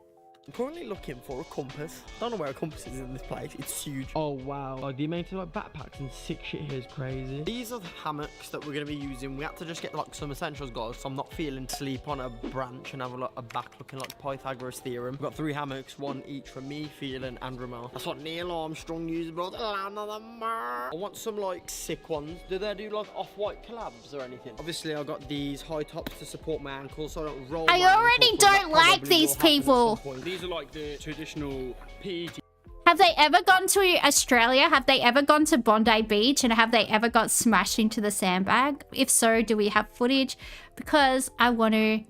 I'm currently looking for a compass. Don't know where a compass is in this place. It's huge. Oh wow. Like the amount of like backpacks and sick shit here is crazy. These are the hammocks that we're going to be using. We had to just get like some essentials, guys, so I'm not feeling sleep on a branch and have a back looking like Pythagoras theorem. We've got 3 hammocks, 1 each for me, Phelan and Ramel. That's what Neil Armstrong used, bro. I want some like sick ones. Do they do like off-white collabs or anything? Obviously I got these high tops to support my ankles so I don't roll. I already don't like these people. These are like the traditional PET. Have they ever gone to Australia? Have they ever gone to Bondi Beach? And have they ever got smashed into the sandbag? If so, do we have footage? Because I want to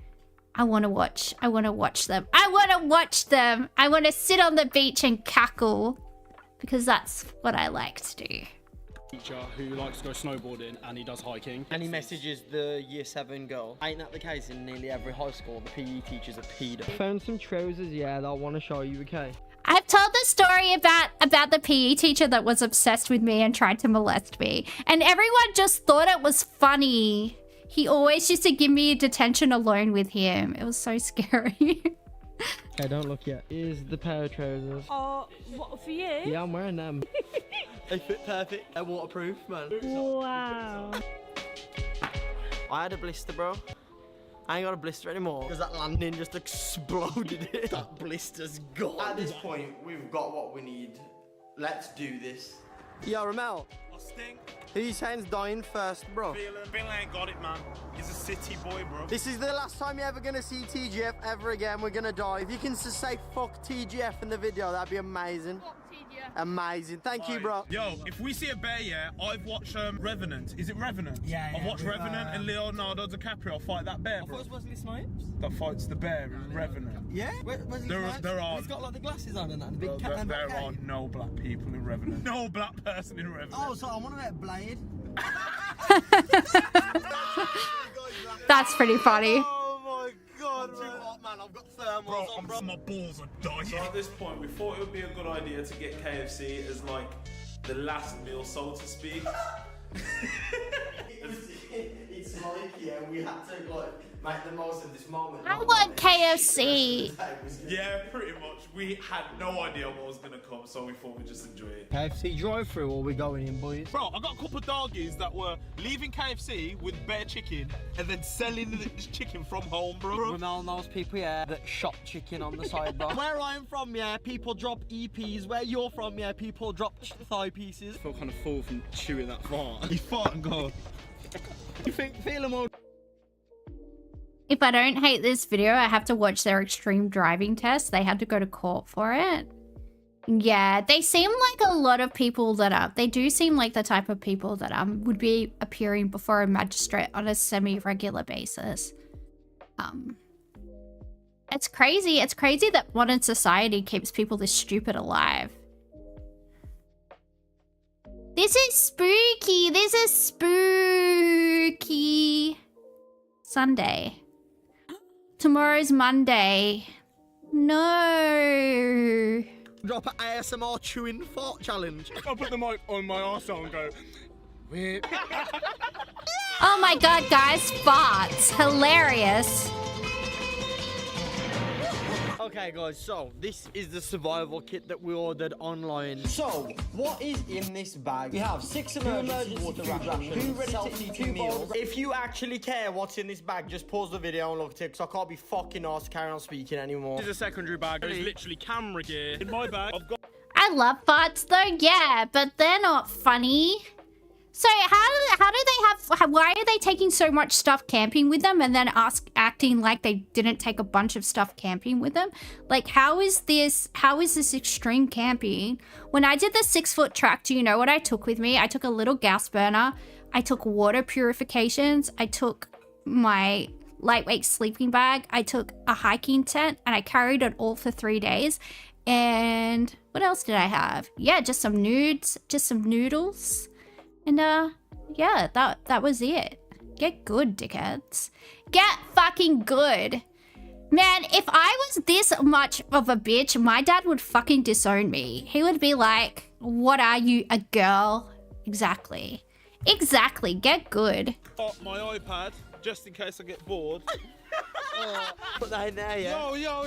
watch them. I want to watch them. I want to sit on the beach and cackle. Because that's what I like to do. teacher who likes to go snowboarding and he does hiking. And he messages the year 7 girl. Ain't that the case in nearly every high school? The PE teacher's a pedo. Found some trousers, yeah, that I want to show you, okay? I've told the story about the PE teacher that was obsessed with me and tried to molest me. And everyone just thought it was funny. He always used to give me detention alone with him. It was so scary. Okay, don't look yet. Here's the pair of trousers. Oh, what, for you? Yeah, I'm wearing them. They fit perfect. They're waterproof, man. Wow. I had a blister, bro. I ain't got a blister anymore because that landing just exploded it. That blister's gone. At this point, we've got what we need. Let's do this. Yo, Ramel. I stink. Whose hand's dying first, bro? Bill ain't got it, man. He's a city boy, bro. This is the last time you're ever gonna see TGF ever again. We're gonna die. If you can just say fuck TGF in the video, that'd be amazing. Fuck TGF. Amazing. Thank you, bro. Yo, if we see a bear, yeah, I've watched Revenant. Is it Revenant? Yeah. I've watched Revenant and Leonardo DiCaprio fight that bear, bro. Wesley Snipes? That fights the bear in Revenant. Yeah? Wesley Snipes? There are. He's got like the glasses on and that. The big There cat. there are no black people in Revenant. No black person in Revenant. Oh, so I want to get Blade. That's pretty funny. Oh my god, man. I've got thermals on, bro. My balls are dying. So at this point, we thought it would be a good idea to get KFC as like the last meal, so to speak. It's like, yeah, we had to like make the most of this moment. I want KFC. Yeah, pretty much. We had no idea what was gonna come, so we thought we'd just enjoy it. KFC drive-through or we going in, boys? Bro, I got a couple of doggies that were leaving KFC with bare chicken and then selling the chicken from home, bro. Ramel knows people, yeah, that shop chicken on the side, bro. Where I'm from, yeah, people drop EPs. Where you're from, yeah, people drop thigh pieces. I feel kind of full from chewing that far. You fart and go. You think, feel them all? If I don't hate this video, I have to watch their extreme driving test. They had to go to court for it. Yeah, they seem like a lot of people that they do seem like the type of people that would be appearing before a magistrate on a semi-regular basis. It's crazy. It's crazy that modern society keeps people this stupid alive. This is spooky. This is spooky. Sunday. Tomorrow's Monday. No. Drop an ASMR chewing fart challenge. I'll put the mic on my arsehole and go, whip. Oh my god, guys, farts. Hilarious. Okay, guys, so this is the survival kit that we ordered online. So, what is in this bag? We have 6 emergency water rations, 2 ready-to-eat meals. If you actually care what's in this bag, just pause the video and look at it, because I can't be fucking asked to carry on speaking anymore. This is a secondary bag. There's literally camera gear. In my bag, I've got... I love farts though, yeah, but they're not funny. So how do they have, why are they taking so much stuff camping with them and then acting like they didn't take a bunch of stuff camping with them? Like, how is this extreme camping? When I did the 6-foot track, do you know what I took with me? I took a little gas burner, I took water purifications, I took my lightweight sleeping bag, I took a hiking tent, and I carried it all for 3 days. And what else did I have? Yeah, just some noodles. And yeah, that was it. Get good, dickheads. Get fucking good. Man, if I was this much of a bitch, my dad would fucking disown me. He would be like, what are you, a girl? Exactly. Exactly, get good. My iPad, just in case I get bored. Put that in there, yeah? Yo.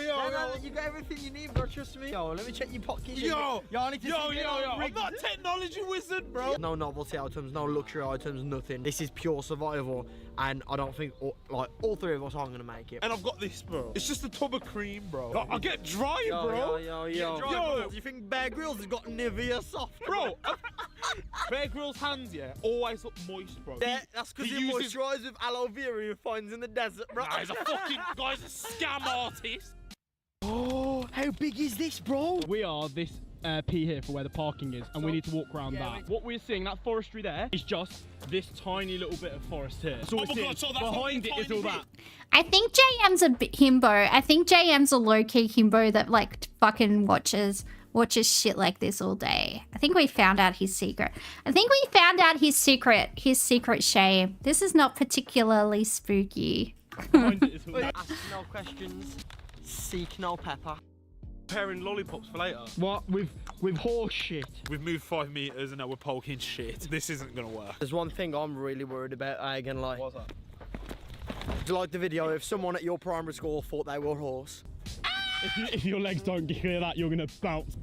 You got everything you need, bro, trust me. Yo, let me check your pockets. Yo, I need to see I'm not a technology wizard, bro. No novelty items, no luxury items, nothing. This is pure survival, and I don't think, all 3 of us aren't gonna make it. And I've got this, bro. It's just a tub of cream, bro. I get dry, bro. Yo. You think Bear Grylls has got Nivea soft? Bro, Bear Grylls' hands, yeah, always look moist, bro. Yeah, that's because he moisturizes with aloe vera he finds in the desert, bro. Guy's a scam artist. Oh, how big is this, bro? We are this P here for where the parking is, and we need to walk around that. What we're seeing, that forestry there, is just this tiny little bit of forest here. That's all we're seeing. So behind it is all that. I think JM's a bit himbo. I think JM's a low-key himbo that, like, fucking watches watches shit like this all day. I think we found out his secret. I think we found out his secret shame. This is not particularly spooky. Ask no questions, seek no pepper. Preparing lollipops for later. What? With horse shit? We've moved 5 meters and now we're poking shit. This isn't gonna work. There's one thing I'm really worried about, I ain't gonna lie. What's that? Do you like the video if someone at your primary school thought they were a horse? If your legs don't clear that, you're gonna bounce.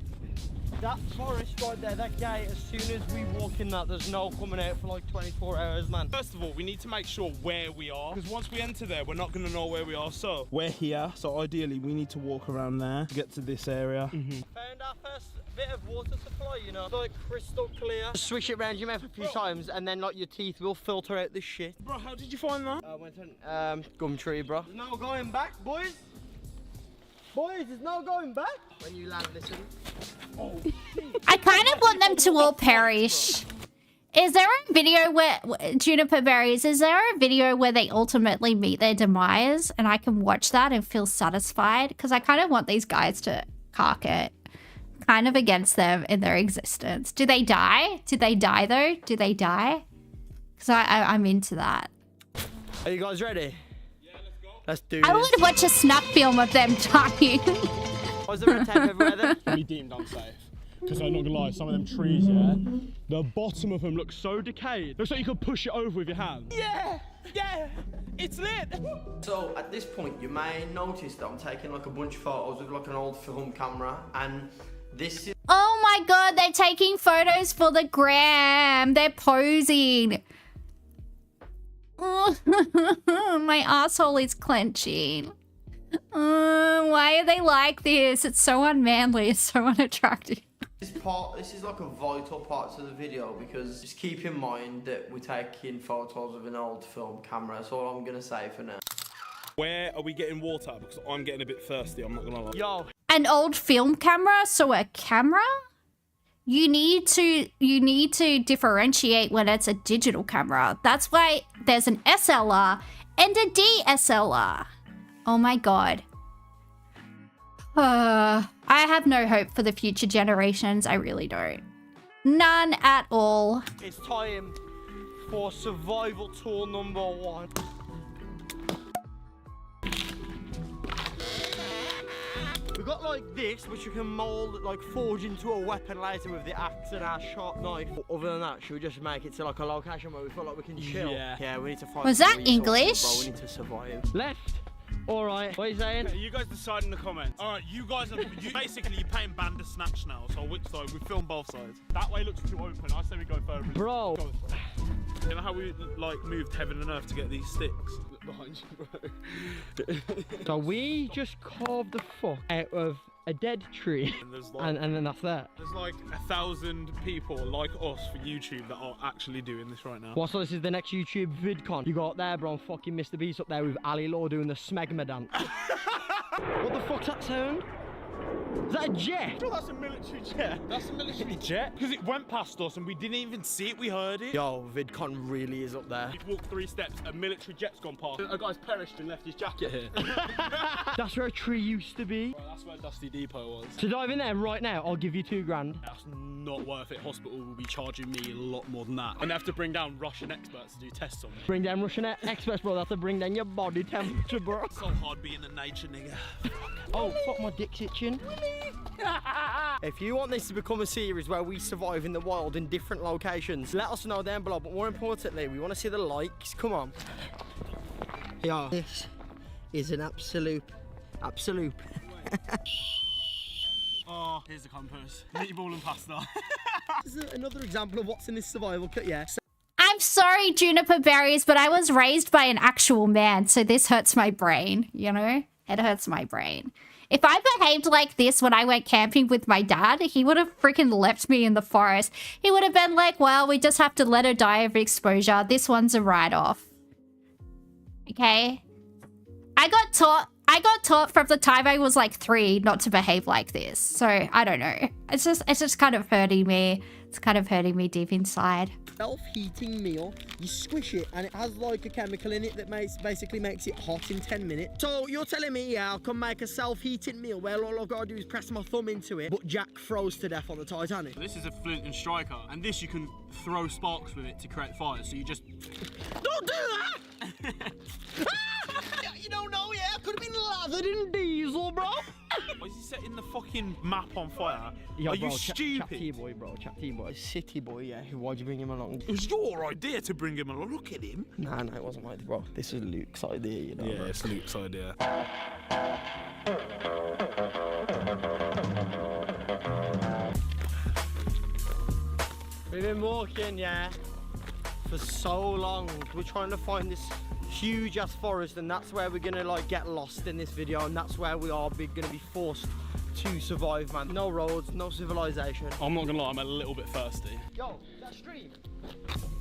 That forest right there, that gate, as soon as we walk in that, there's no coming out for like 24 hours, man. First of all, we need to make sure where we are, because once we enter there, we're not going to know where we are. So we're here, so ideally we need to walk around there to get to this area. Found our first bit of water supply, you know, it's like crystal clear. Just swish it around your mouth a few times and then like your teeth will filter out this shit. Bro, how did you find that? I went on Gumtree, bro. There's no going back, boys. Boys, there's no going back. When you land, listen. Oh, I kind of want them to all perish. Is there a video where, Juniper Berries, is there a video where they ultimately meet their demise and I can watch that and feel satisfied? Because I kind of want these guys to cark it. Kind of against them in their existence. Do they die? Do they die though? Do they die? Because I'm into that. Are you guys ready? Yeah, let's go. Let's do this. I would watch a snuff film of them dying. Was there a tape everywhere then? Be deemed unsafe. Because I'm not gonna lie, some of them trees, yeah, the bottom of them looks so decayed. Looks like you could push it over with your hand. Yeah, it's lit. So at this point, you may notice that I'm taking like a bunch of photos with like an old film camera, and this is. Oh my god, they're taking photos for the gram. They're posing. My asshole is clenching. Why are they like this? It's so unmanly. It's so unattractive. This is like a vital part to the video, because just keep in mind that we're taking photos with an old film camera. That's all I'm gonna say for now. Where are we getting water? Because I'm getting a bit thirsty, I'm not gonna lie. Yo. An old film camera? So a camera? You need to differentiate when it's a digital camera. That's why there's an SLR and a DSLR. Oh my god. I have no hope for the future generations. I really don't. None at all. It's time for survival tool number 1. We've got like this, which you can mold, like forge into a weapon later with the axe and our sharp knife. But other than that, should we just make it to like a location where we feel like we can chill? Yeah, we need to find. Was that English? Bro, we need to survive. Left. All right. What are you saying? You guys decide in the comments. All right, you guys are basically you're playing Bandersnatch now. So which side? We film both sides. That way looks too open. I say we go further. Bro. Go this way. You know how we like moved heaven and earth to get these sticks? Look behind you, bro. So we just carved the fuck out of a dead tree, and then that's that. There's like 1,000 people like us for YouTube that are actually doing this right now. Well, so this is the next YouTube vidcon. You got there, bro, fucking Mr. Beast up there with Ali Law doing the smegma dance. What the fuck's that sound? Is that a jet? Oh, that's a military jet. That's a military jet. Because it went past us and we didn't even see it, we heard it. Yo, vidcon really is up there. We've walked 3 steps, a military jet's gone past. A guy's perished and left his jacket here. That's where a tree used to be. Well, that's where Dusty Depot was. To dive in there right now, I'll give you $2 grand. That's not worth it. Hospital will be charging me a lot more than that. And they have to bring down Russian experts to do tests on me. Bring down Russian experts, bro. They have to bring down your body temperature, bro. It's so hard being a nature nigga. Oh, fuck, my dick's itching. If you want this to become a series where we survive in the wild in different locations, let us know down below. But more importantly, we want to see the likes. Come on. Yeah. This is an absolute. Oh, here's the compass. Meatball and pasta. This is another example of what's in this survival kit, yeah. I'm sorry, Juniper Berries, but I was raised by an actual man, so this hurts my brain, you know? It hurts my brain. If I behaved like this when I went camping with my dad, he would have freaking left me in the forest. He would have been like, well, we just have to let her die of exposure. This one's a write-off. Okay? I got taught from the time I was like 3 not to behave like this. So, I don't know. It's just kind of hurting me It's kind of hurting me deep inside. Self-heating meal. You squish it and it has like a chemical in it that basically makes it hot in 10 minutes. So you're telling me, yeah, I'll come make a self-heating meal where all I've got to do is press my thumb into it, but Jack froze to death on the Titanic? This is a flint and striker, and this you can throw sparks with it to create fire. So you just don't do that. You don't know, yeah, I could have been lathered in diesel, bro. Why is he setting the fucking map on fire? Yo, Are bro, you stupid? Chat T-boy, bro. Chat T-boy. City boy, yeah. Why'd you bring him along? It was your idea to bring him along. Look at him. Nah, it wasn't mine, bro. This was Luke's idea, you know. Yeah, bro. it's Luke's idea. We've been walking, yeah, for so long. We're trying to find this huge ass forest, and that's where we're gonna like get lost in this video, and that's where we are gonna be forced to survive, man. No roads, no civilization. I'm not gonna lie, I'm a little bit thirsty. Yo, that stream.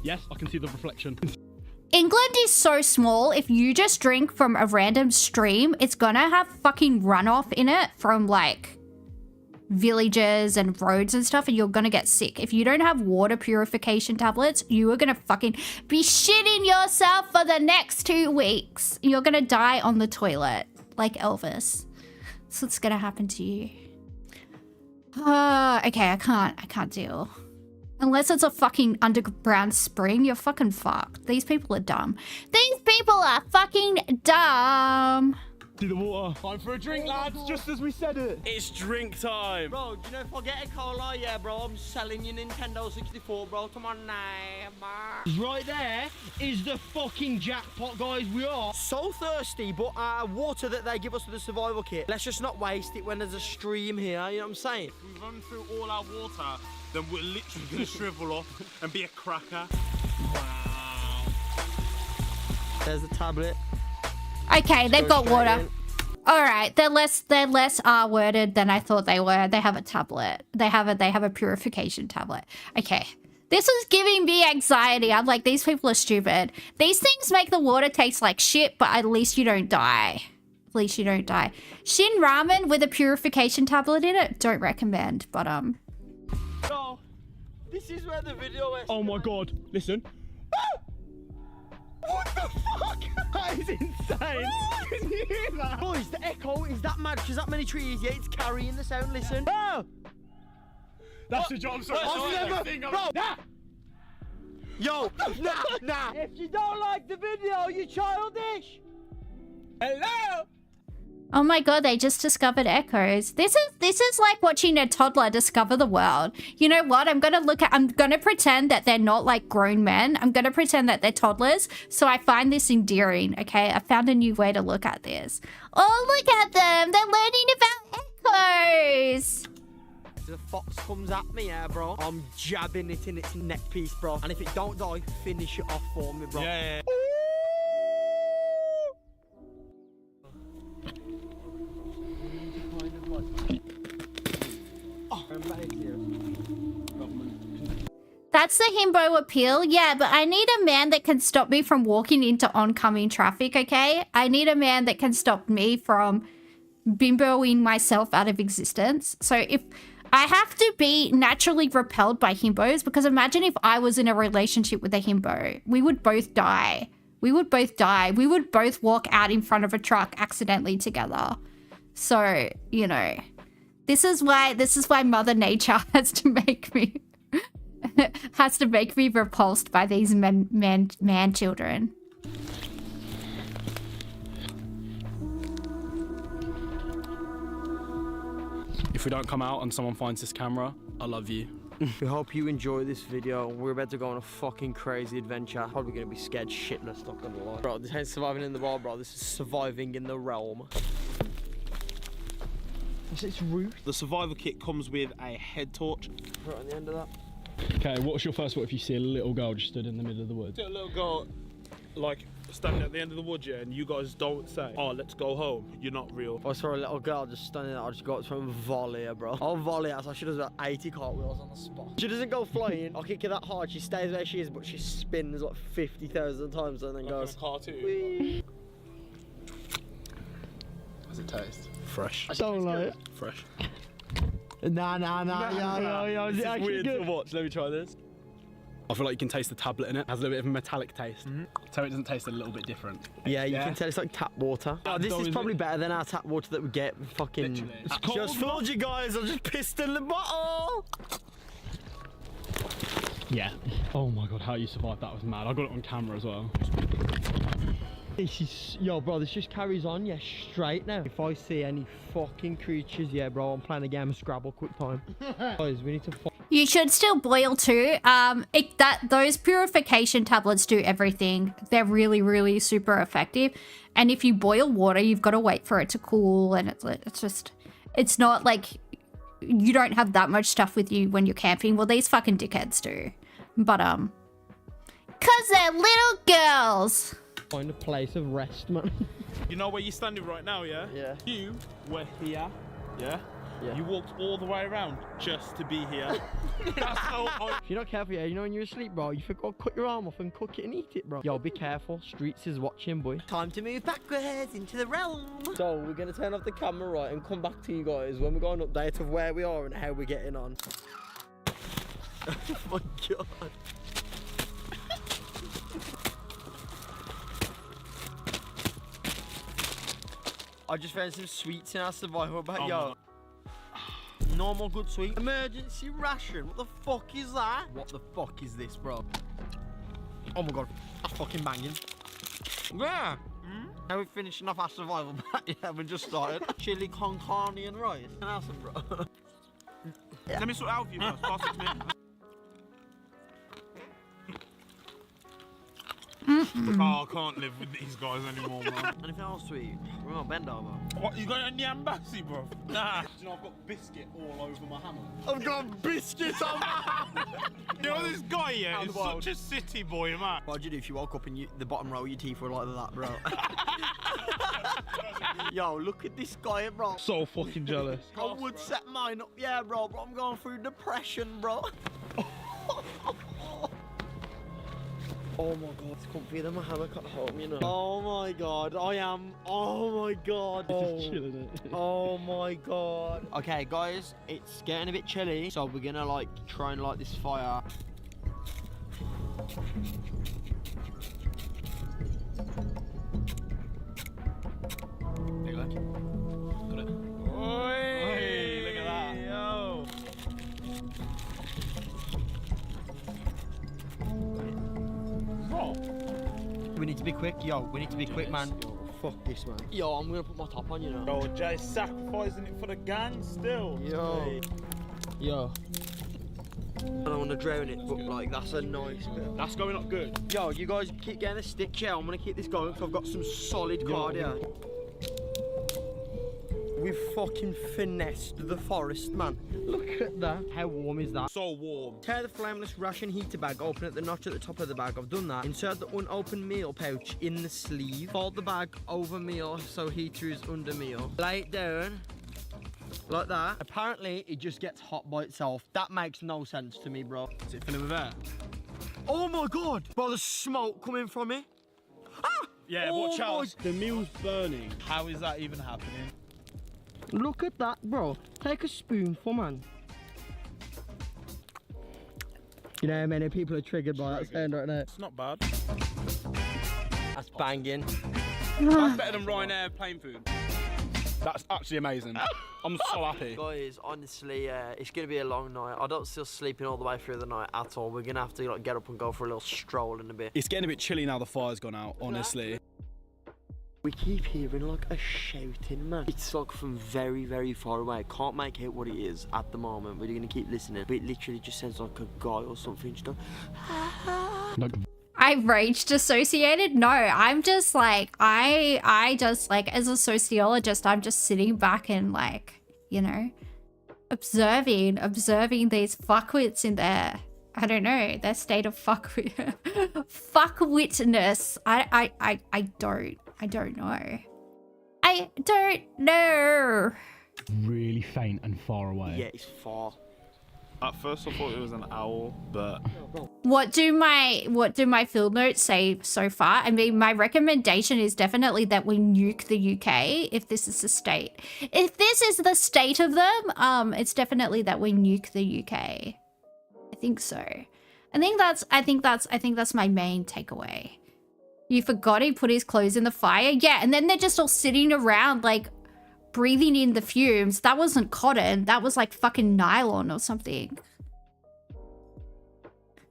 Yes, I can see the reflection. England is so small, if you just drink from a random stream, it's gonna have fucking runoff in it from like villages and roads and stuff, and you're gonna get sick. If you don't have water purification tablets, you are gonna fucking be shitting yourself for the next 2 weeks. You're gonna die on the toilet like Elvis. That's what's gonna happen to you. Okay, I can't deal. Unless it's a fucking underground spring, you're fucking fucked. These people are dumb. These people are fucking dumb. See the water. Time for a drink, lads, just as we said it. It's drink time. Bro, do you know if I get a cola, yeah, bro, I'm selling you Nintendo 64, bro. Come on now, Right there is the fucking jackpot, guys. We are so thirsty, but water that they give us for the survival kit, let's just not waste it when there's a stream here, you know what I'm saying? If we run through all our water, then we're literally going to shrivel up and be a cracker. Wow. There's the tablet. Okay, they've got water. All right, they're less R-worded than I thought they were. They have a tablet. They have a purification tablet. Okay. This was giving me anxiety. I'm like, these people are stupid. These things make the water taste like shit, but at least you don't die. At least you don't die. Shin ramen with a purification tablet in it, don't recommend, but Bro, this is where the video is. Oh my god, listen. What the fuck? That is insane. Can you hear that? Boys, the echo is that mad because that many trees, yeah, it's carrying the sound. Listen. Oh! That's the job. Bro, nah. Yo, nah. If you don't like the video, you're childish. Hello? oh my god, they just discovered echoes. This is like watching a toddler discover the world. You know what? I'm gonna pretend that they're not like grown men. I'm gonna pretend that they're toddlers. So I find this endearing, okay? I found a new way to look at this. Oh, look at them. They're learning about echoes. The fox comes at me, yeah, bro. I'm jabbing it in its neck piece, bro. And if it don't die, finish it off for me, bro. Yeah. That's the himbo appeal. Yeah, but I need a man that can stop me from walking into oncoming traffic, okay? I need a man that can stop me from bimboing myself out of existence. So if I have to be naturally repelled by himbos, because imagine if I was in a relationship with a himbo, we would both die. We would both die. We would both walk out in front of a truck accidentally together. So, you know, this is why Mother Nature has to make me repulsed by these man children. If we don't come out and someone finds this camera, I love you. We hope you enjoy this video. We're about to go on a fucking crazy adventure. Probably gonna be scared shitless, not gonna lie. Bro, this ain't surviving in the wild, bro. This is surviving in the realm. What's its root? The survival kit comes with a head torch. Right on the end of that. Okay, what's your first thought if you see a little girl just stood in the middle of the woods? See a little girl, like, standing at the end of the woods, yeah, and you guys don't say, oh, let's go home. You're not real. If I saw a little girl just standing there, I'll just go up to her and volley her, bro. I'll volley her, so she does about 80 cartwheels on the spot. She doesn't go flying. I'll kick her that hard. She stays where she is, but she spins like 50,000 times and then like goes. In a cartoon. Whee. How's it taste? Fresh. I don't like it. Fresh. Nah. Yo. This is weird to watch. Let me try this. I feel like you can taste the tablet in it. It has a little bit of a metallic taste. So it doesn't taste a little bit different. Yeah, you can tell it's like tap water. Oh, this is probably better than our tap water that we get. Fucking. Just fooled you guys. I just pissed in the bottle. Yeah. Oh my god, how you survived that was mad. I got it on camera as well. This is, yo, bro, this just carries on, yeah, straight now. If I see any fucking creatures, yeah, bro, I'm playing a game of Scrabble, quick time. Guys, we need to. You should still boil too. Those purification tablets do everything. They're really, really super effective. And if you boil water, you've got to wait for it to cool, and it's not like you don't have that much stuff with you when you're camping. Well, these fucking dickheads do, but 'cause they're little girls. Find a place of rest, man. You know where you're standing right now, yeah? Yeah. You were here, yeah? Yeah. You walked all the way around just to be here. That's how If you're not careful, yeah, you know when you're asleep, bro, you forgot to cut your arm off and cook it and eat it, bro. Yo, be careful. Streets is watching, boy. Time to move backwards into the realm. So, we're going to turn off the camera, right, and come back to you guys when we got an update of where we are and how we're getting on. Oh my god. I just found some sweets in our survival bag, yo. Normal good sweet. Emergency ration. What the fuck is that? What the fuck is this, bro? Oh my god. That's fucking banging. Yeah. Now we're finishing off our survival bag. Yeah, we just started. Chili con carne and rice. Awesome, bro. Let me sort it out for you first. Pass it to me. Oh, I can't live with these guys anymore, man. Anything else sweet? We're gonna bend over. What, you got any embassy, bro? Nah. You know, I've got biscuit all over my hammock. I've got biscuits on my hammock. You know, this guy, yeah, is such a city boy, man. What'd you do if you woke up and the bottom row of your teeth were like that, bro? Yo, look at this guy, bro. So fucking jealous. I would set mine up, yeah, bro, but I'm going through depression, bro. Oh my god, it's comfy than my hammock at home, you know. Oh my god, I am. Oh my god. This is chilling it. Oh my god. Okay, guys, it's getting a bit chilly, so we're gonna like try and light this fire. There you go. Got it. Oi, look at that. Yo. We need to be quick, yo. We need to be quick, man. Yo, fuck this, man. Yo, I'm gonna put my top on, you know. Bro, Jay's sacrificing it for the gang still. Yo. Hey. Yo. I don't want to drown it, but like, that's a nice bit. That's going up good. Yo, you guys keep getting the stick, yeah. I'm gonna keep this going because I've got some solid card here. We've fucking finessed the forest, man. Look at that. How warm is that? So warm. Tear the flameless ration heater bag, open at the notch at the top of the bag. I've done that. Insert the unopened meal pouch in the sleeve. Fold the bag over meal so heater is under meal. Lay it down. Like that. Apparently, it just gets hot by itself. That makes no sense to me, bro. Is it filling with air? Oh my god! Bro, there's smoke coming from it. Ah! Yeah, watch out. The meal's burning. How is that even happening? Look at that, bro. Take a spoonful, man. You know how many people are triggered by that sound right now? It's not bad. That's banging. That's better than Ryanair plane food. That's actually amazing. I'm so happy. Guys, honestly, it's going to be a long night. I don't see us sleeping all the way through the night at all. We're going to have to like, get up and go for a little stroll in a bit. It's getting a bit chilly now the fire's gone out, honestly. We keep hearing like a shouting, man. It's like from very, very far away. Can't make out what it is at the moment. We're going to keep listening. But it literally just sounds like a guy or something. Just like... I rage dissociated? No, I'm just like, I just like, as a sociologist, I'm just sitting back and like, you know, observing these fuckwits in their, I don't know, their state of fuckwitness. I don't know. I don't know. Really faint and far away. Yeah, it's far. At first I thought it was an owl, but What do my field notes say so far? I mean, my recommendation is definitely that we nuke the UK if this is the state. If this is the state of them, it's definitely that we nuke the UK. I think so. I think that's my main takeaway. You forgot he put his clothes in the fire? Yeah, and then they're just all sitting around like breathing in the fumes. That wasn't cotton, that was like fucking nylon or something.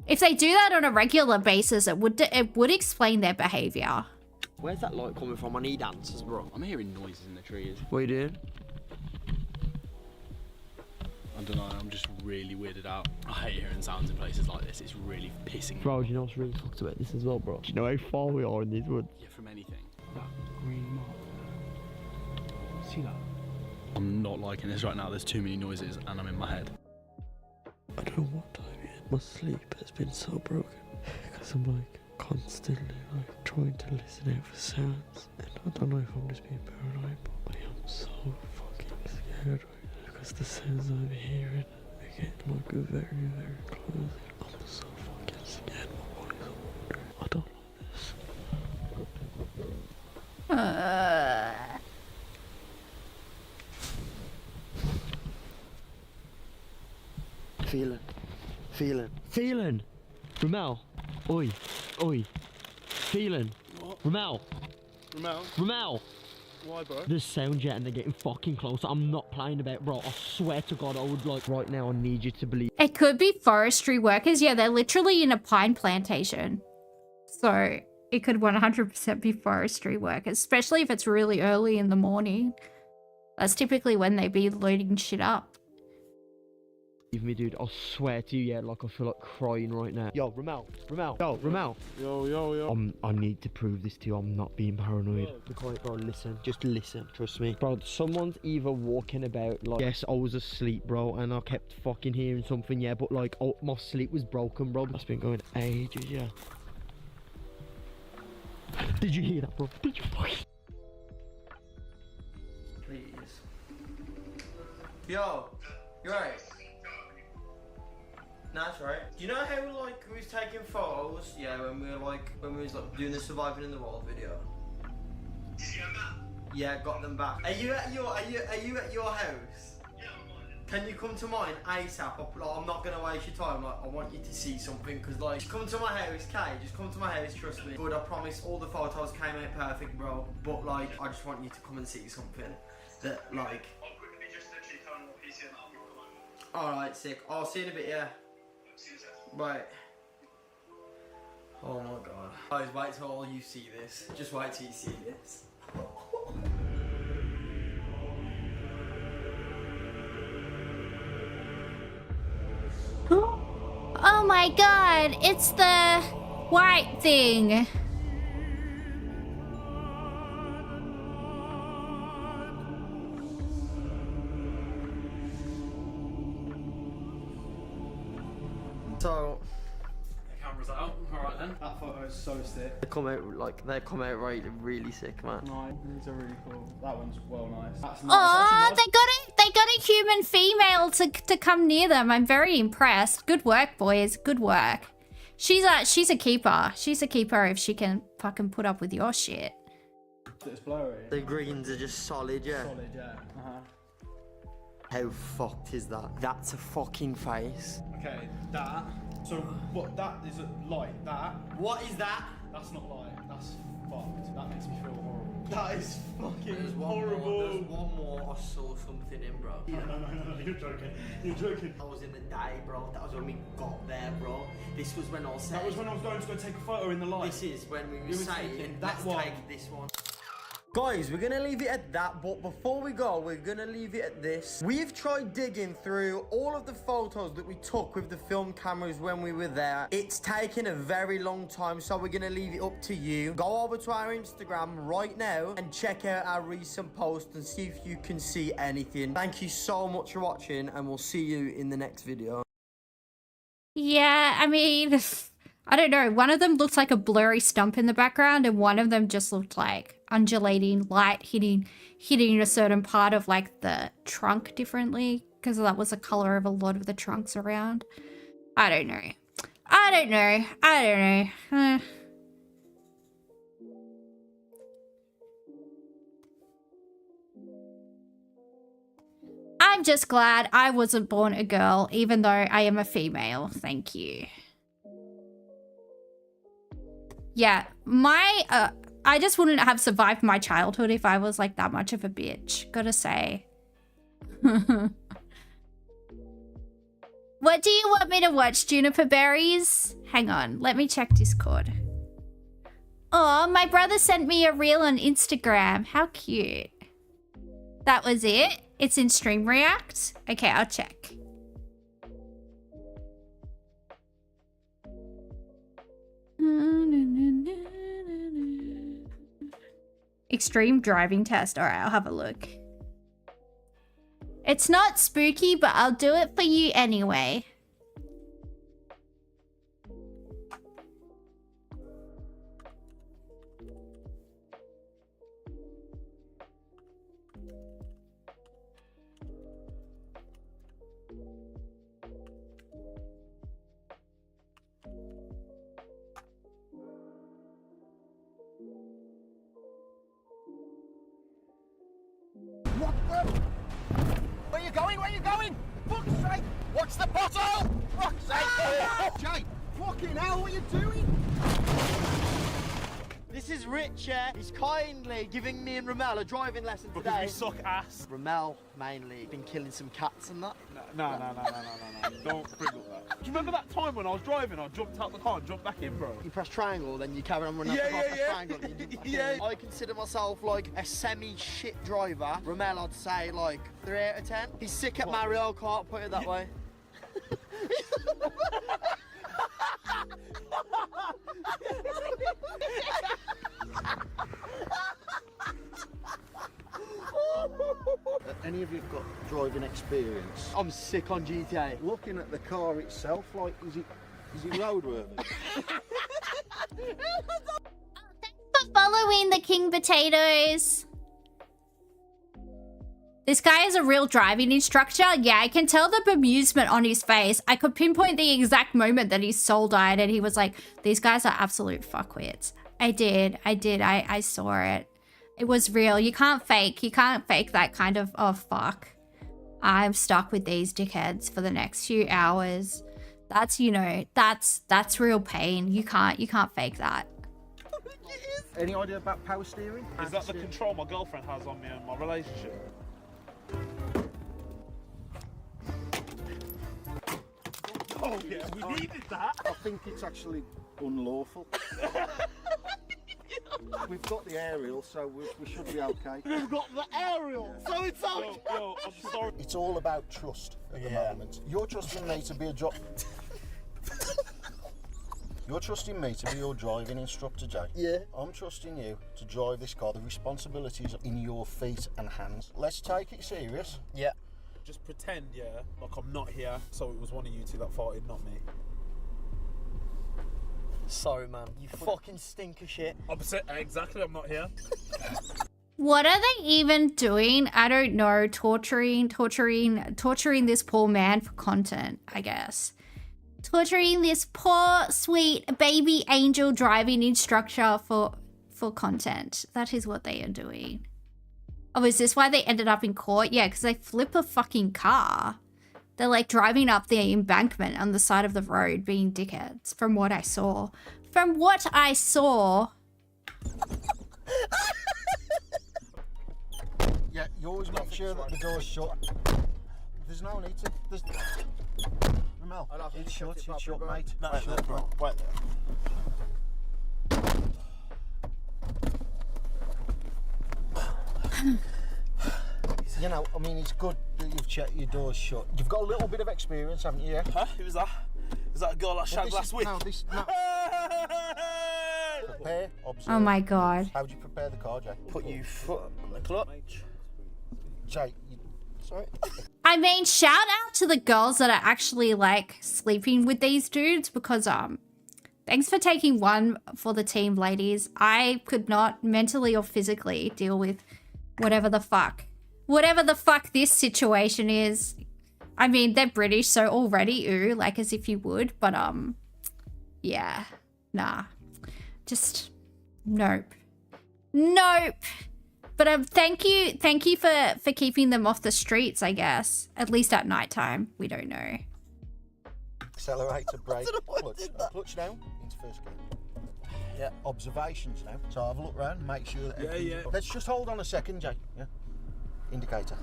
If they do that on a regular basis, it would explain their behavior. Where's that light coming from? I need answers, bro. I'm hearing noises in the trees. What are you doing? I don't know, I'm just really weirded out. I hate hearing sounds in places like this. It's really pissing me. Bro, do you know what's really fucked about this as well, bro? Do you know how far we are in these woods? Yeah, from anything. That green mark. See that? I'm not liking this right now. There's too many noises and I'm in my head. I don't know what time it is. My sleep has been so broken because I'm like constantly like trying to listen out for sounds. And I don't know if I'm just being paranoid, but I am so fucking scared right now because the sounds I'm hearing are getting like very, very close. I'm so fucking scared. My body's all wandering. I don't like this. Feeling. Ramel. Oi. Feeling. What? Ramel. Why, bro? There's sound yet and they're getting fucking close. I'm not playing about, bro. I swear to God, I would like right now, I need you to believe. It could be forestry workers. Yeah, they're literally in a pine plantation. So it could 100% be forestry workers, especially if it's really early in the morning. That's typically when they be loading shit up. Believe me, dude, I swear to you, yeah, like I feel like crying right now. Yo, Ramel. Yo, Ramel. Yo. I need to prove this to you. I'm not being paranoid. Bro, listen. Just listen. Trust me. Bro, someone's either walking about, like, yes, I was asleep, bro, and I kept fucking hearing something, yeah, but, like, oh, my sleep was broken, bro. It's been going ages, yeah. Did you hear that, bro? Did you fucking... Please. Yo, you're right. No, that's right. Do you know how like we was taking photos? Yeah, when we was like doing the surviving in the wild video. Did you get them back? Yeah, got them back. Are you at your house? Yeah, I'm on it. Can you come to mine ASAP? I'm not gonna waste your time. Like, I want you to see something because like, just come to my house, Kay. Just come to my house. Trust me. Good. I promise. All the photos came out perfect, bro. But like, I just want you to come and see something that like. I'll quickly just literally turn on my PC and I'll come on. All right, sick. I'll see you in a bit. Yeah. Right. Oh my god. Guys, wait till all you see this. Just wait till you see this. Oh my god, it's the white thing. So The camera's out. Alright then. That photo is so sick. they come out really sick, man. Nice. These are really cool. That one's well nice. That's nice. Oh, they got a human female to come near them. I'm very impressed. Good work, boys. Good work. She's a keeper. She's a keeper if she can fucking put up with your shit. It's blurry. The greens are just solid, yeah. Solid, yeah. How fucked is that? That's a fucking face. Okay, that. So what? That is a light. That. What is that? That's not light. That's fucked. That makes me feel horrible. That is fucking There's horrible. There's one more. I saw something in, bro. No. You're joking. That was in the day, bro. That was when we got there, bro. This was when I was saying. That was when I was going to go take a photo in the light. This is when we You were were saying, taking that let's one. take this one. Guys, we're gonna leave it at that, but before we go, we're gonna leave it at this. We've tried digging through all of the photos that we took with the film cameras when we were there. It's taken a very long time, so we're gonna leave it up to you. Go over to our Instagram right now and check out our recent post and see if you can see anything. Thank you so much for watching, and we'll see you in the next video. Yeah, I mean, I don't know. One of them looks like a blurry stump in the background, and one of them just looked like undulating light hitting a certain part of like the trunk differently, because that was the color of a lot of the trunks around. I don't know. I don't know. I'm just glad I wasn't born a girl, even though I am a female. Thank you. Yeah, I just wouldn't have survived my childhood if I was like that much of a bitch. Gotta say. What do you want me to watch, Juniper Berries? Hang on, let me check Discord. Oh, my brother sent me a reel on Instagram. How cute. That was it? It's in Stream React? Okay, I'll check. Extreme driving test. Alright, I'll have a look. It's not spooky, but I'll do it for you anyway. What the? Where you going? Where you going? Fuck's sake! What's the bottle? Fuck's sake! Ah! Jay! Fucking hell, what are you doing? This is Rich, yeah? He's kindly giving me and Ramel a driving lesson today. Because we suck ass. Ramel, mainly, been killing some cats and that. No. Don't bring up that. Do you remember that time when I was driving, I jumped out the car and jumped back in, bro? You press triangle, then you carry on running up the car, press triangle, then you jump back in. I consider myself like a semi-shit driver. Ramel, I'd say like 3 out of 10. He's sick at Mario Kart, put it that way. Any of you got driving experience? I'm sick on GTA. Looking at the car itself, like, is it roadworthy? For following the King Potatoes. This guy is a real driving instructor. Yeah, I can tell the bemusement on his face. I could pinpoint the exact moment that his soul died and he was like, these guys are absolute fuckwits. I did. I saw it. It was real. You can't fake that kind of, oh fuck. I'm stuck with these dickheads for the next few hours. That's, you know, that's real pain. You can't fake that. Any idea about power steering? Is that the control my girlfriend has on me and my relationship? Oh yeah, we needed that. I think it's actually unlawful. We've got the aerial, so we should be okay. We've got the aerial, so it's okay. Yo, I'm sorry. It's all about trust at the moment. You're trusting me to be a You're trusting me to be your driving instructor, Jay. Yeah. I'm trusting you to drive this car. The responsibility is in your feet and hands. Let's take it serious. Yeah. Just pretend, yeah, like I'm not here, so it was one of you two that farted, not me. Sorry, man. You fucking stink of shit. Opposite, exactly, I'm not here. What are they even doing? I don't know. Torturing this poor man for content, I guess. Torturing this poor, sweet baby angel driving instructor for content. That is what they are doing. Oh, is this why they ended up in court? Yeah, because they flip a fucking car. They're like driving up the embankment on the side of the road being dickheads, from what I saw. From what I saw. Yeah, you always make sure that the door's shut. There's no need to. There's... Ramel, it's shut, mate. No, it's shut, bro. Wait there. You know, I mean, it's good that you've checked your doors shut. You've got a little bit of experience, haven't you? Huh? Who was that? Was that a girl I shagged last week? No. Prepare, observe. Oh my god. How would you prepare the car, Jay? Put your foot on the clutch. Jay, sorry. I mean, shout out to the girls that are actually like sleeping with these dudes because thanks for taking one for the team, ladies. I could not mentally or physically deal with whatever the fuck this situation is. I mean, they're British, so already, ooh, like as if you would, but Yeah. Nah. Just nope. Nope. But thank you for keeping them off the streets, I guess. At least at nighttime. We don't know. Accelerator, brake, clutch down into first gear. Yeah, observations now. So have a look round, make sure that Yeah. Let's just hold on a second, Jay. Yeah. Indicator.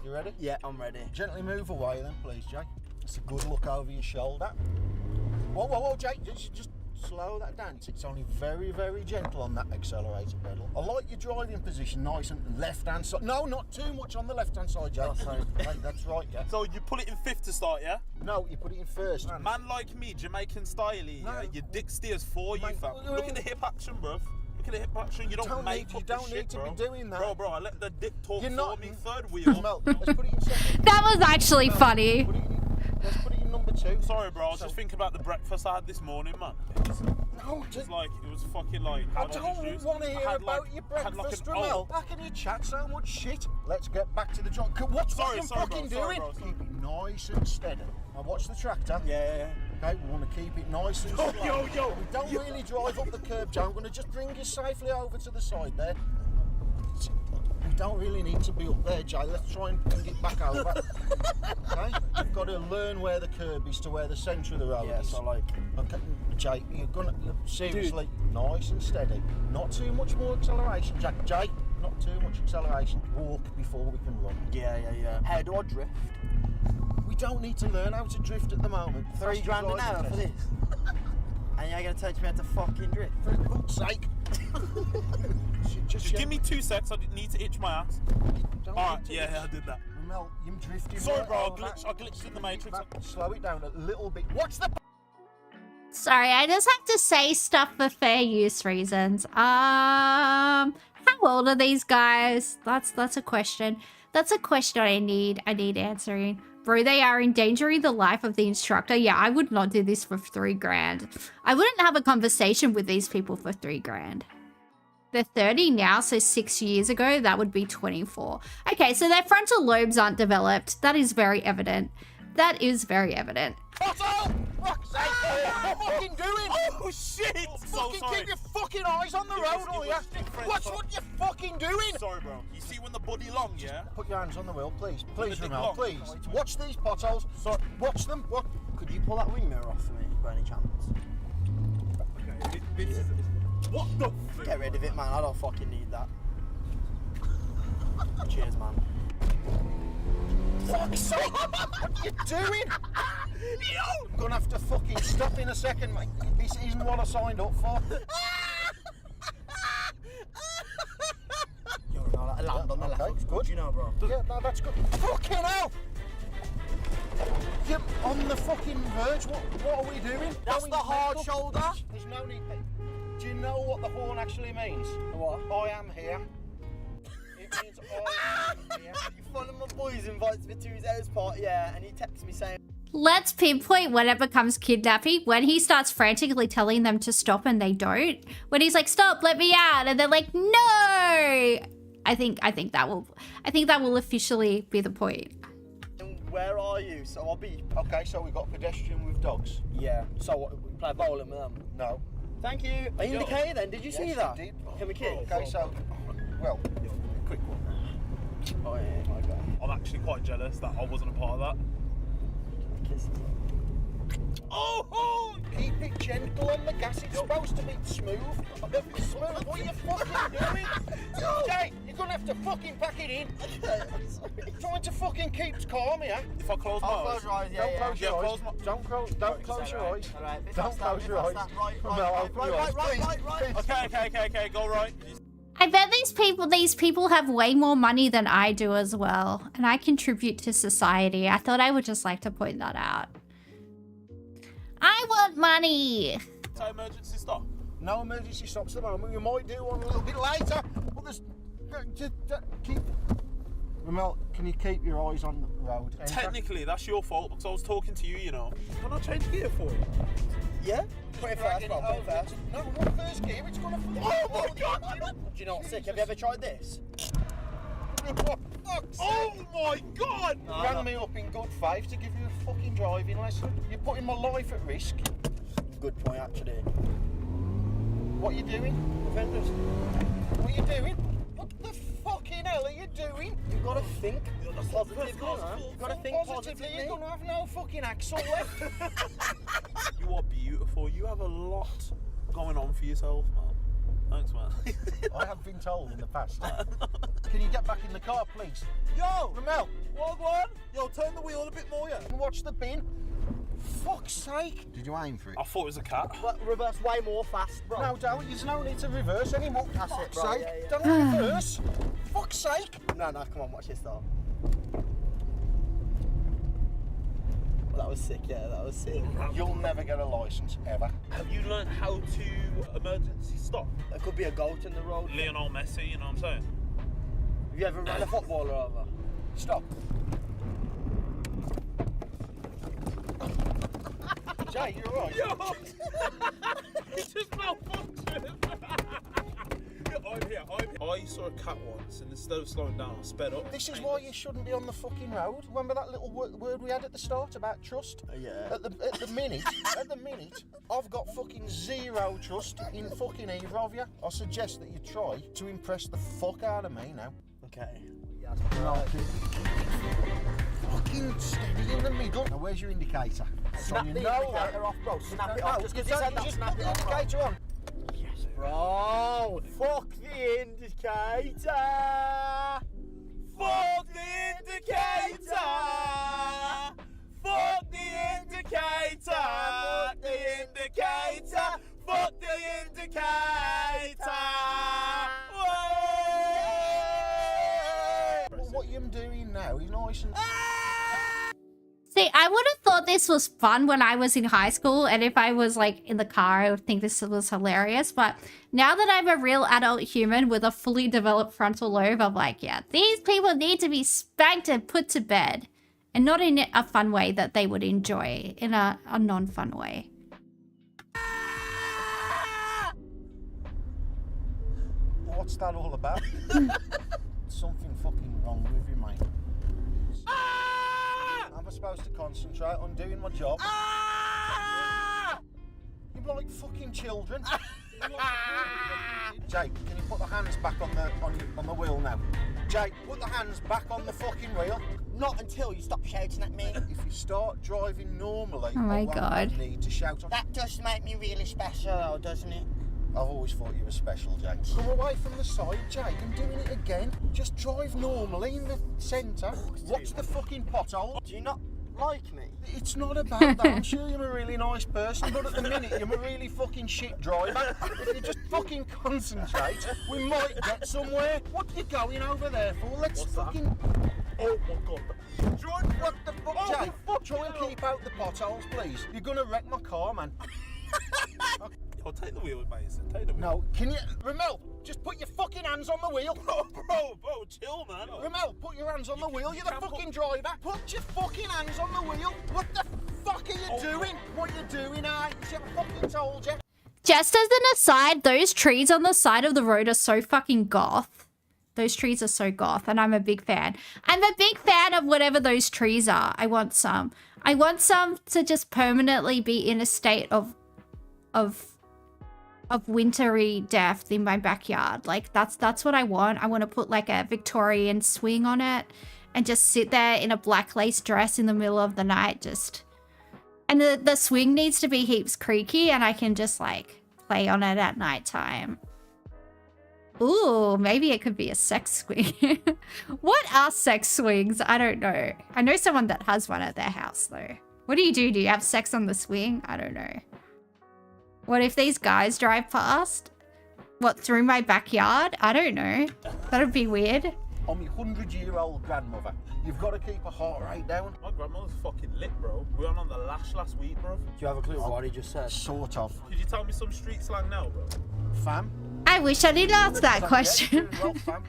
You ready? Yeah, I'm ready. Gently move away then, please, Jay. Just a good look over your shoulder. Whoa, Jay, just slow that down. It's only very, very gentle on that accelerator pedal. I like your driving position, nice and left-hand side. No, not too much on the left-hand side, Jay. That's right, yeah. So you pull it in fifth to start, yeah? No, you put it in first. Man like me, Jamaican style, yeah? Your dick steers for you, fam. Look at the hip action, bruv. Look at the hip action. You don't make up the shit, bro. You don't need to be doing that. Bro, I let the dick talk You're for me third wheel. Mel, let's put it in second. That was actually funny. Let's put it in number 2. Sorry, bro. I was just thinking about the breakfast I had this morning, man. It was fucking like. I don't want to hear about your breakfast, Ramel. How can you chat so much shit? Let's get back to the job. What's fucking doing? Keep it nice and steady. Now watch the tractor. Yeah. Okay, we want to keep it nice and slow. Yo. We don't really drive up the curb, Joe. I'm going to just bring you safely over to the side there. We don't really need to be up there, Jay. Let's try and bring it back over. Okay? You've got to learn where the curb is to where the centre of the road is. So like... Okay, Jay, you're going to... Seriously, nice and steady. Not too much more acceleration, Jack. Jay, not too much acceleration. Walk before we can run. Yeah. How do I drift? We don't need to learn how to drift at the moment. $3 grand an hour for this? And you're going to teach me how to fucking drift? For God's sake. Just give me 2 secs. I need to itch my ass. Alright, yeah, I did that. Ramel, you're drifting. Sorry, bro. I glitched in the matrix. Slow it down a little bit. What's the... Sorry, I just have to say stuff for fair use reasons. How old are these guys? That's a question. That's a question I need answering. Bro, they are endangering the life of the instructor. Yeah, I would not do this for $3 grand. I wouldn't have a conversation with these people for $3 grand. They're 30 now, so 6 years ago, that would be 24. Okay, so their frontal lobes aren't developed. That is very evident. That is very evident. Otto! Fuck's sake! What are you fucking doing? Oh, shit! Fucking keep your fucking eyes on the road, all you. What's what you fucking doing? Sorry, bro. You see when the body long, yeah? Put your hands on the wheel, please. Please, Ramel, please. Watch these potholes. Sorry. Watch them. What? Could you pull that wing mirror off for me, by any chance? Okay, what the? Get rid of it, man. I don't fucking need that. Cheers, man. Fuck's sake! What are you doing? I'm gonna have to fucking stop in a second, mate. This isn't what I signed up for. Yo, no, that land on the left looks good, you know, bro. Yeah, no, that's good. Fucking hell! You're on the fucking verge. What are we doing? That's the hard shoulder. There's no need. Do you know what the horn actually means? What? I am here. It means I am here. One of my boys invites me to his house party, yeah, and he texts me saying, Let's pinpoint when it becomes kidnapping. When he starts frantically telling them to stop and they don't. When he's like, stop, let me out. And they're like, no. I think that will officially be the point. where are you? So I'll be... Okay, so we've got pedestrian with dogs. Yeah. So what, we play bowling with them? No. Thank you. Are you indicated then? Did you see that? Did. Can we kiss? Okay, so... Well, quick one. Oh yeah, my God. I'm actually quite jealous that I wasn't a part of that. Kiss. Oh! Keep it gentle on the gas. It's supposed to be smooth. Smooth? What are you fucking doing? Jay, you're gonna have to fucking pack it in. Okay, I'm sorry. Trying to fucking keep calm here. If I close my eyes. Close your eyes, yeah, Don't close your eyes. Don't close your eyes. Don't close your eyes. Right. Okay, go right. I bet these people have way more money than I do as well. And I contribute to society. I thought I would just like to point that out. I want money. So emergency stop? No emergency stops at the moment. We might do one a little bit later. But there's... Just keep... Ramel, can you keep your eyes on the road? Technically, that's your fault because I was talking to you, you know. Can I change gear for you? Yeah? Put it first, bro. Put it first. No, what first gear? It's gonna... Oh my God! Do you know what's sick? Have you ever tried this? Oh my God! You rang me up in good faith to give you a fucking driving lesson. You're putting my life at risk. good point, actually. What are you doing? Defenders. What are you doing? What the fucking hell are you doing? You've got to think. Positively, you've got to think positively. You're going to have no fucking axle left. You are beautiful. You have a lot going on for yourself, man. Thanks, man. I have been told in the past. Can you get back in the car, please? Yo! Ramel! One. Yo, turn the wheel a bit more, yeah. And watch the bin. Fuck's sake! Did you aim for it? I thought it was a cat. Reverse way more fast, bro. No, don't. There's no need to reverse anymore. That's it, bro. Sake. Yeah. Don't reverse. Fuck's sake! No, come on, watch this though. That was sick, yeah, that was sick. You'll never get a licence, ever. Have you learned how to emergency stop? There could be a goat in the road. Lionel Messi, you know what I'm saying? Have you ever ran a footballer over? Stop. Jay, you're right. Yo! He just malfunctioned. I'm here. I saw a cat once, and instead of slowing down, I sped up. This is why you shouldn't be on the fucking road. Remember that little word we had at the start about trust? Yeah. At the minute, I've got fucking zero trust in fucking either of you. I suggest that you try to impress the fuck out of me now. Okay. Right. Fucking steady in the middle. Now, where's your indicator? Snap the indicator off, bro. Snap it off. Just because you said that, snap it off. Indicator on. Yes, bro. Fuck the indicator. Fuck the indicator! Fuck the indicator! Fuck the indicator! Fuck the indicator! What you're doing now is nice and... See, I would have thought this was fun when I was in high school, and if I was like in the car, I would think this was hilarious. But now that I'm a real adult human with a fully developed frontal lobe, I'm like, yeah, these people need to be spanked and put to bed. And not in a fun way that they would enjoy, in a non-fun way. What's that all about? Something fucking wrong with you, mate. I'm supposed to concentrate on doing my job. You're like fucking children. Jake, can you put the hands back on the wheel now? Jake, put the hands back on the fucking wheel. Not until you stop shouting at me. If you start driving normally, Oh my I won't God. need to shout on. That does make me really special, though, doesn't it? I've always thought you were special, Jake. Come away from the side, Jake. I'm doing it again. Just drive normally in the centre. Watch the fucking pothole. Do you not like me? It's not about that. I'm sure you're a really nice person, but at the minute you're a really fucking shit driver. If you just fucking concentrate, we might get somewhere. What are you going over there for? Let's fucking... Oh my god. What the fuck, Jake? Try and keep out the potholes, please. You're gonna wreck my car, man. Okay. I'll take the wheel, Mason. Take the wheel. No, can you... Ramel, just put your fucking hands on the wheel. Bro, chill, man. Ramel, put your hands on the wheel. You're the fucking driver. Put your fucking hands on the wheel. What the fuck are you doing? What are you doing, I fucking told you. Just as an aside, those trees on the side of the road are so fucking goth. Those trees are so goth, and I'm a big fan. I'm a big fan of whatever those trees are. I want some. I want some to just permanently be in a state of wintry death in my backyard. Like that's what I want. I want to put like a Victorian swing on it and just sit there in a black lace dress in the middle of the night, just... And the swing needs to be heaps creaky, and I can just like play on it at nighttime. Ooh, maybe it could be a sex swing. What are sex swings? I don't know. I know someone that has one at their house though. What do? Do you have sex on the swing? I don't know. What if these guys drive past? What, through my backyard? I don't know. That'd be weird. I'm your 100-year-old grandmother. You've got to keep a heart rate down. My grandmother's fucking lit, bro. We went on the lash last week, bro. Do you have a clue what he just said? Sort of. Could you tell me some street slang now, bro? Fam? I wish I didn't ask that question. Yeah, well, fam.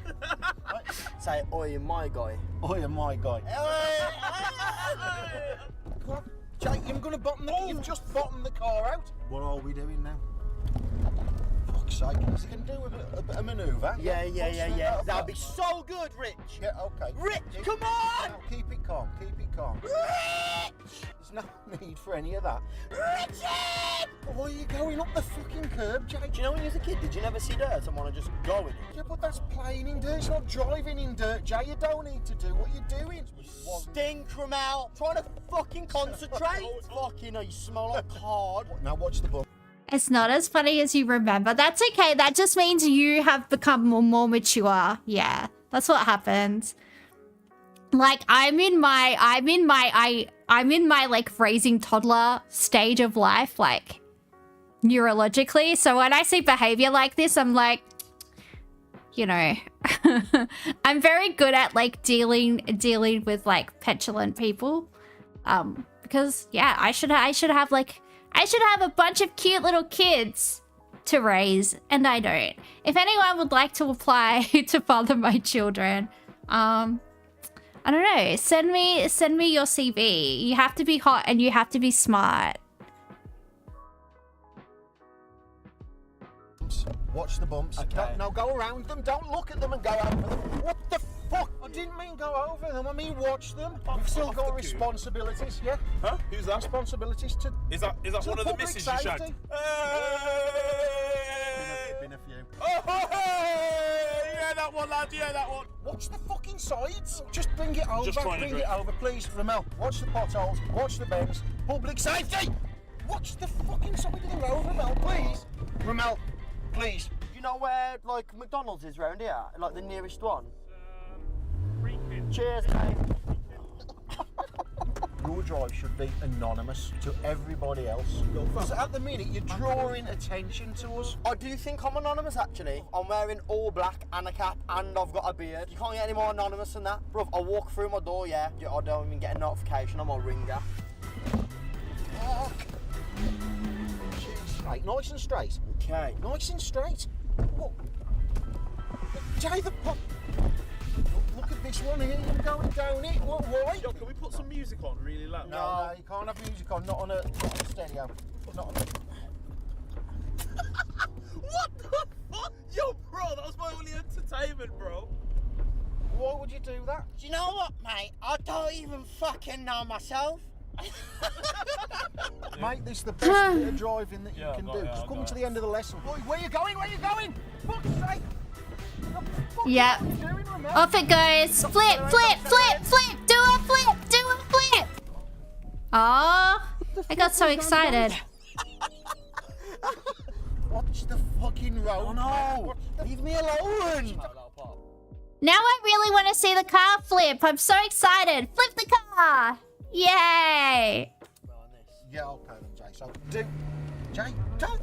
Say, oi, my guy. Oi, my guy. Come on, Jake, you're gonna bottom the... You've just bottomed the car out. What are we doing now? Fuck's sake, is it gonna do a bit of manoeuvre? Yeah. That'd be so good, Rich. Yeah, okay. Rich, come on! Now, keep it calm, keep it calm. Rich! There's no need for any of that. Richard! Why are you going up the fucking curb, Jake? Do you know when you was a kid, did you never see dirt and want to just go in it? Yeah, but that's playing in dirt. It's not driving in dirt, Jay. You don't need to do what you're doing. Stink from out. Trying to fucking concentrate. Fucking, you smell like hard. Now watch the book. It's not as funny as you remember. That's okay. That just means you have become more mature. Yeah, that's what happens. Like I'm in my like raising toddler stage of life, like neurologically. So when I see behavior like this, I'm like, you know, I'm very good at like dealing with like petulant people. Because yeah, I should have a bunch of cute little kids to raise, and I don't. If anyone would like to apply to father my children, I don't know, send me your CV. You have to be hot and you have to be smart. Watch the bumps. Okay. No, go around them. Don't look at them and go over them. What the fuck? I didn't mean go over them. I mean watch them. We've still got responsibilities, yeah? Huh? Who's that? Responsibilities to... Is that one of the misses you shagged? Been a few. Oh, hey! Yeah, that one, lad. Yeah, that one. Watch the fucking sides. Just bring it over. Just bring it over, please. Ramel, watch the potholes. Watch the bends. Public safety! Watch the fucking side of the road, Ramel, please. Ramel, please. You know where, like, McDonald's is round here? Like, the nearest one? Cheers, mate. Your drive should be anonymous to everybody else. Because at the minute, you're drawing attention to us. I do think I'm anonymous, actually. I'm wearing all black and a cap, and I've got a beard. You can't get any more anonymous than that. Bruv, I walk through my door, yeah. I don't even get a notification on my ringer. Fuck. Straight, nice and straight. Okay. Nice and straight. What? Jay, look at this one here. You're going down it. What? Why? Yo, can we put some music on really loud? No, you can't have music on. Not on a stereo. Not on a... What the fuck? Yo, bro, that was my only entertainment, bro. Why would you do that? Do you know what, mate? I don't even fucking know myself. Mate, this is the best bit of driving that you can do. Just coming to the end of the lesson. Boy, where you going? Where you going? Fuck's sake! Yeah. Off it goes. Flip, flip, flip, flip. Do a flip. Do a flip. Oh, I got so excited. Watch the fucking road. Oh no! Leave me alone! Now I really want to see the car flip. I'm so excited. Flip the car. Yay. Yeah, okay then, Jay. So, Jay, don't,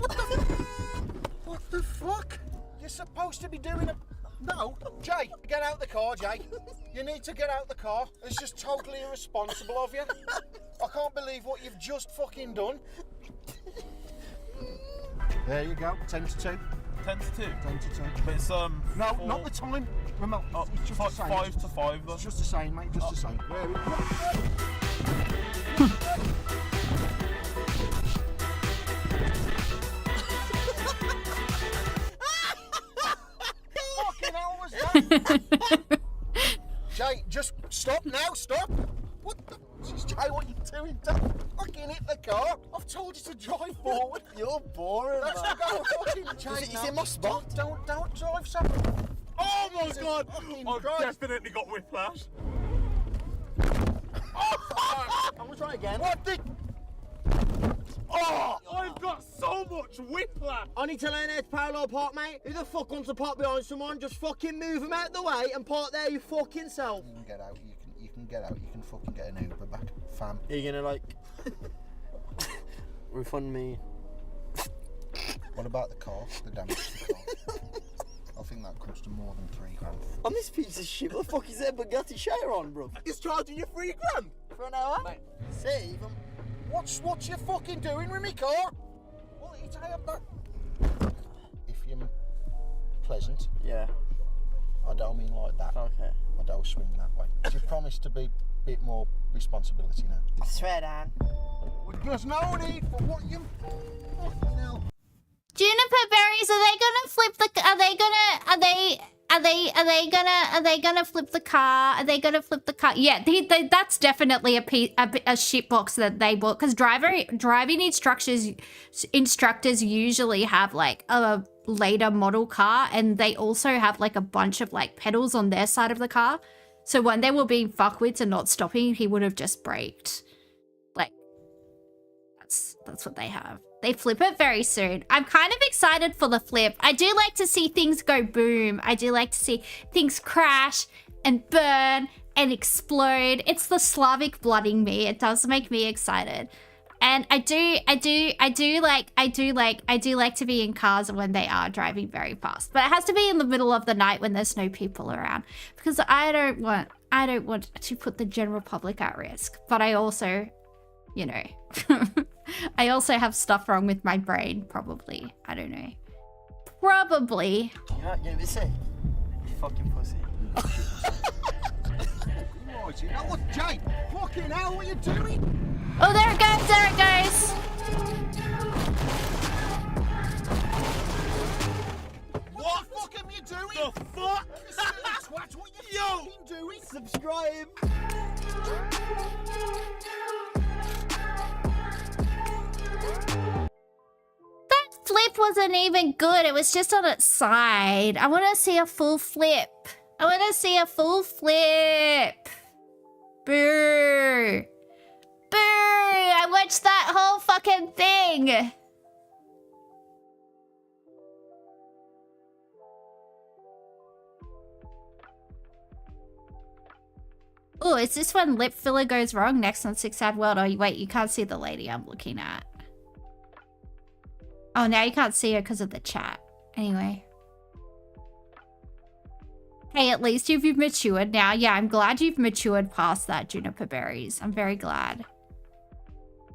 what the fuck? You're supposed to be doing a... No, Jay, get out the car, Jay. You need to get out the car. It's just totally irresponsible of you. I can't believe what you've just fucking done. There you go, 10 to 2. 10 to 2? 10 to 2. But it's, No, not the time. Remote. It's just the same. 5 to 5, though. It's just the same, mate, just the same. Fucking hell was that? Jay, just stop now, stop! What the... Jay, what are you doing? Don't fucking hit the car! I've told you to drive forward! You're boring, Let's man. go fucking Jay. He's in my spot. Don't drive so... Oh my god! I've definitely got whiplash. I'm gonna try again. What the... Oh! I've got so much whiplash! I need to learn how to parallel park, mate. Who the fuck wants to park behind someone? Just fucking move them out the way and park there you fucking self. You can get out, you can get out, you can fucking get an Uber back, fam. Are you gonna, like... refund me? What about the car, the damage to the car? I think that costs more than £3 grand. On this piece of shit, what the fuck is that Bugatti share on, bro? It's charging you £3 grand! For an hour? Mate, save them. What's you fucking doing with me car? What are you saying about? If you're pleasant. Yeah. I don't mean like that. Okay. I don't swing that way. Do you promise to be a bit more responsibility now? I swear, Dan. There's no need for what you... Fucking hell. Juniper berries, are they gonna flip the... Are they Are they gonna flip the car? Are they gonna flip the car? Yeah, that's definitely a shit box that they bought, because driving instructors usually have like a later model car, and they also have like a bunch of like pedals on their side of the car. So when they were being fuckwits and not stopping, he would have just braked. Like, that's what they have. They flip it very soon. I'm kind of excited for the flip. I do like to see things go boom. I do like to see things crash and burn and explode. It's the Slavic blood in me. It does make me excited. And I do like to be in cars when they are driving very fast. But it has to be in the middle of the night when there's no people around, because I don't want to put the general public at risk. But I also, you know, I also have stuff wrong with my brain, probably. I don't know. Probably. You're not gonna be sick. You fucking pussy. Oh, Jake! Fucking hell, what are you doing? Oh, there it goes, there it goes. What the fuck am you doing? The fuck? What you fucking doing? Subscribe. That flip wasn't even good. It was just on its side. I want to see a full flip. I want to see a full flip. Boo. Boo! I watched that whole fucking thing! Oh, is this when lip filler goes wrong? Next on 6-Sad World. Oh, wait, you can't see the lady I'm looking at. Oh, now you can't see her because of the chat. Anyway. Hey, at least you've matured now. Yeah, I'm glad you've matured past that, Juniper Berries. I'm very glad.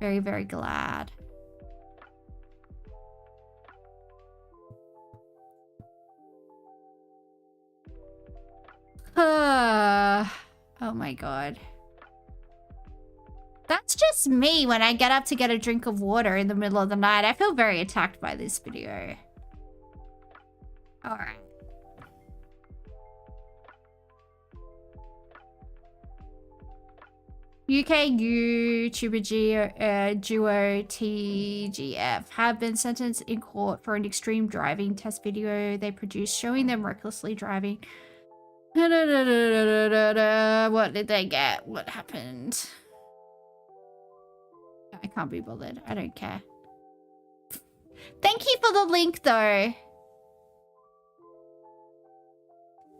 Very, very glad. Oh my god. That's just me when I get up to get a drink of water in the middle of the night. I feel very attacked by this video. Alright. UK YouTuber duo TGF have been sentenced in court for an extreme driving test video they produced showing them recklessly driving. What did they get? What happened? I can't be bothered. I don't care. Thank you for the link, though.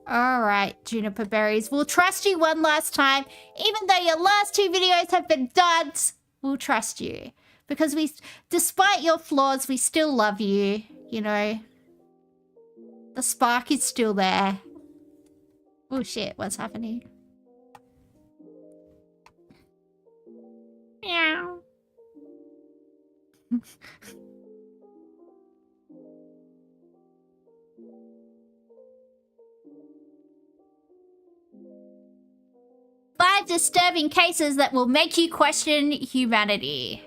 Alright, Juniper Berries. We'll trust you one last time. Even though your last 2 videos have been duds, we'll trust you. Because despite your flaws, we still love you. You know? The spark is still there. Oh shit, what's happening? Meow. 5 disturbing cases that will make you question humanity.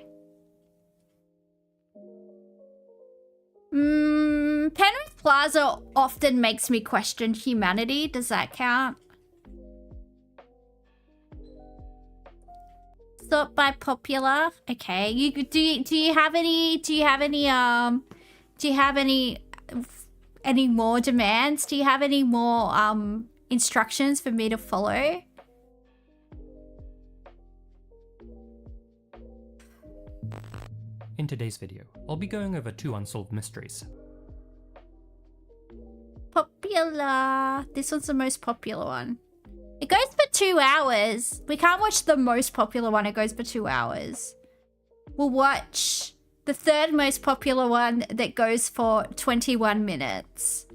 Penrith Plaza often makes me question humanity. Does that count? Thought by popular. Okay. Do you have any more demands? Do you have any more instructions for me to follow? In today's video, I'll be going over 2 unsolved mysteries. Popular. This one's the most popular one. It goes for 2 hours. We can't watch the most popular one. It goes for 2 hours. We'll watch the 3rd most popular one that goes for 21 minutes.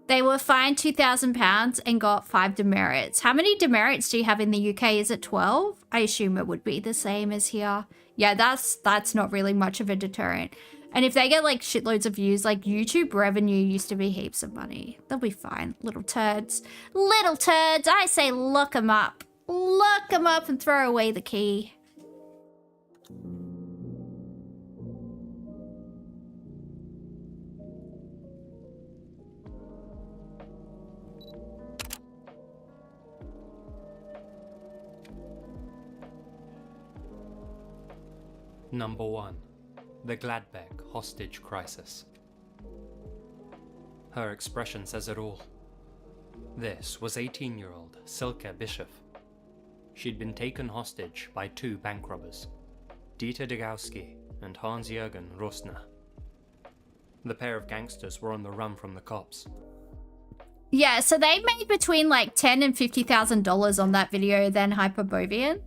They were fined £2,000 and got 5 demerits. How many demerits do you have in the UK? Is it 12? I assume it would be the same as here. Yeah, that's not really much of a deterrent. And if they get like shitloads of views, like YouTube revenue used to be heaps of money. They'll be fine. Little turds. Little turds. I say look them up. Look them up and throw away the key. Number 1. The Gladbag hostage crisis. Her expression says it all. This was 18-year-old Silke Bischoff. She'd been taken hostage by 2 bank robbers, Dieter Degowski and Hans-Jürgen Rosner. The pair of gangsters were on the run from the cops. Yeah, so they made between like $10,000 and $50,000 on that video than Hyperbovian.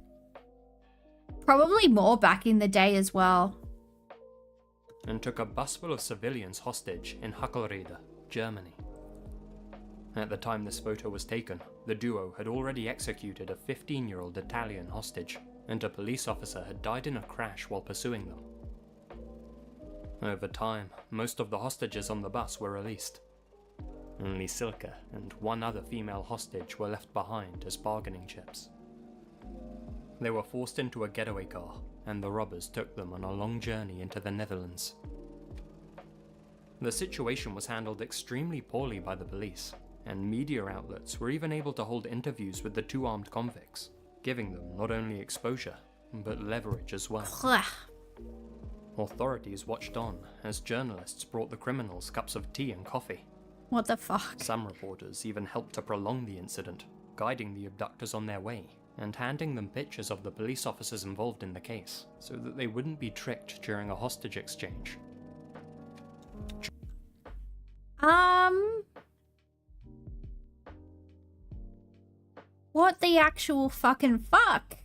Probably more back in the day as well. And took a bus full of civilians hostage in Recoloured, Germany. At the time this photo was taken, the duo had already executed a 15-year-old Italian hostage, and a police officer had died in a crash while pursuing them. Over time, most of the hostages on the bus were released. Only Silke and 1 other female hostage were left behind as bargaining chips. They were forced into a getaway car, and the robbers took them on a long journey into the Netherlands. The situation was handled extremely poorly by the police, and media outlets were even able to hold interviews with the 2 armed convicts, giving them not only exposure, but leverage as well. Authorities watched on as journalists brought the criminals cups of tea and coffee. What the fuck? Some reporters even helped to prolong the incident, guiding the abductors on their way, and handing them pictures of the police officers involved in the case, so that they wouldn't be tricked during a hostage exchange. What the actual fucking fuck?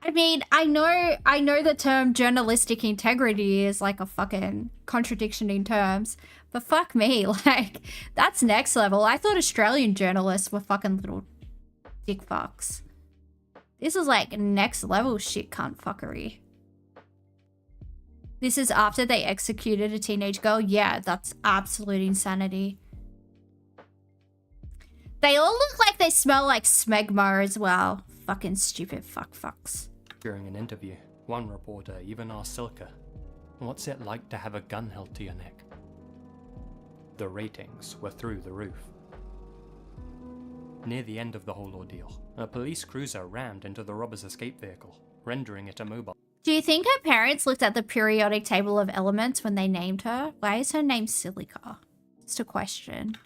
I mean, I know the term journalistic integrity is like a fucking contradiction in terms, but fuck me, like, that's next level. I thought Australian journalists were fucking little dick fucks. This is like next level shit cunt fuckery. This is after they executed a teenage girl? Yeah, that's absolute insanity. They all look like they smell like smegma as well. Fucking stupid fucks. During an interview, one reporter even asked Silke, "What's it like to have a gun held to your neck?" The ratings were through the roof. Near the end of the whole ordeal, a police cruiser rammed into the robber's escape vehicle, rendering it immobile. Do you think her parents looked at the periodic table of elements when they named her? Why is her name Silica? Just a question.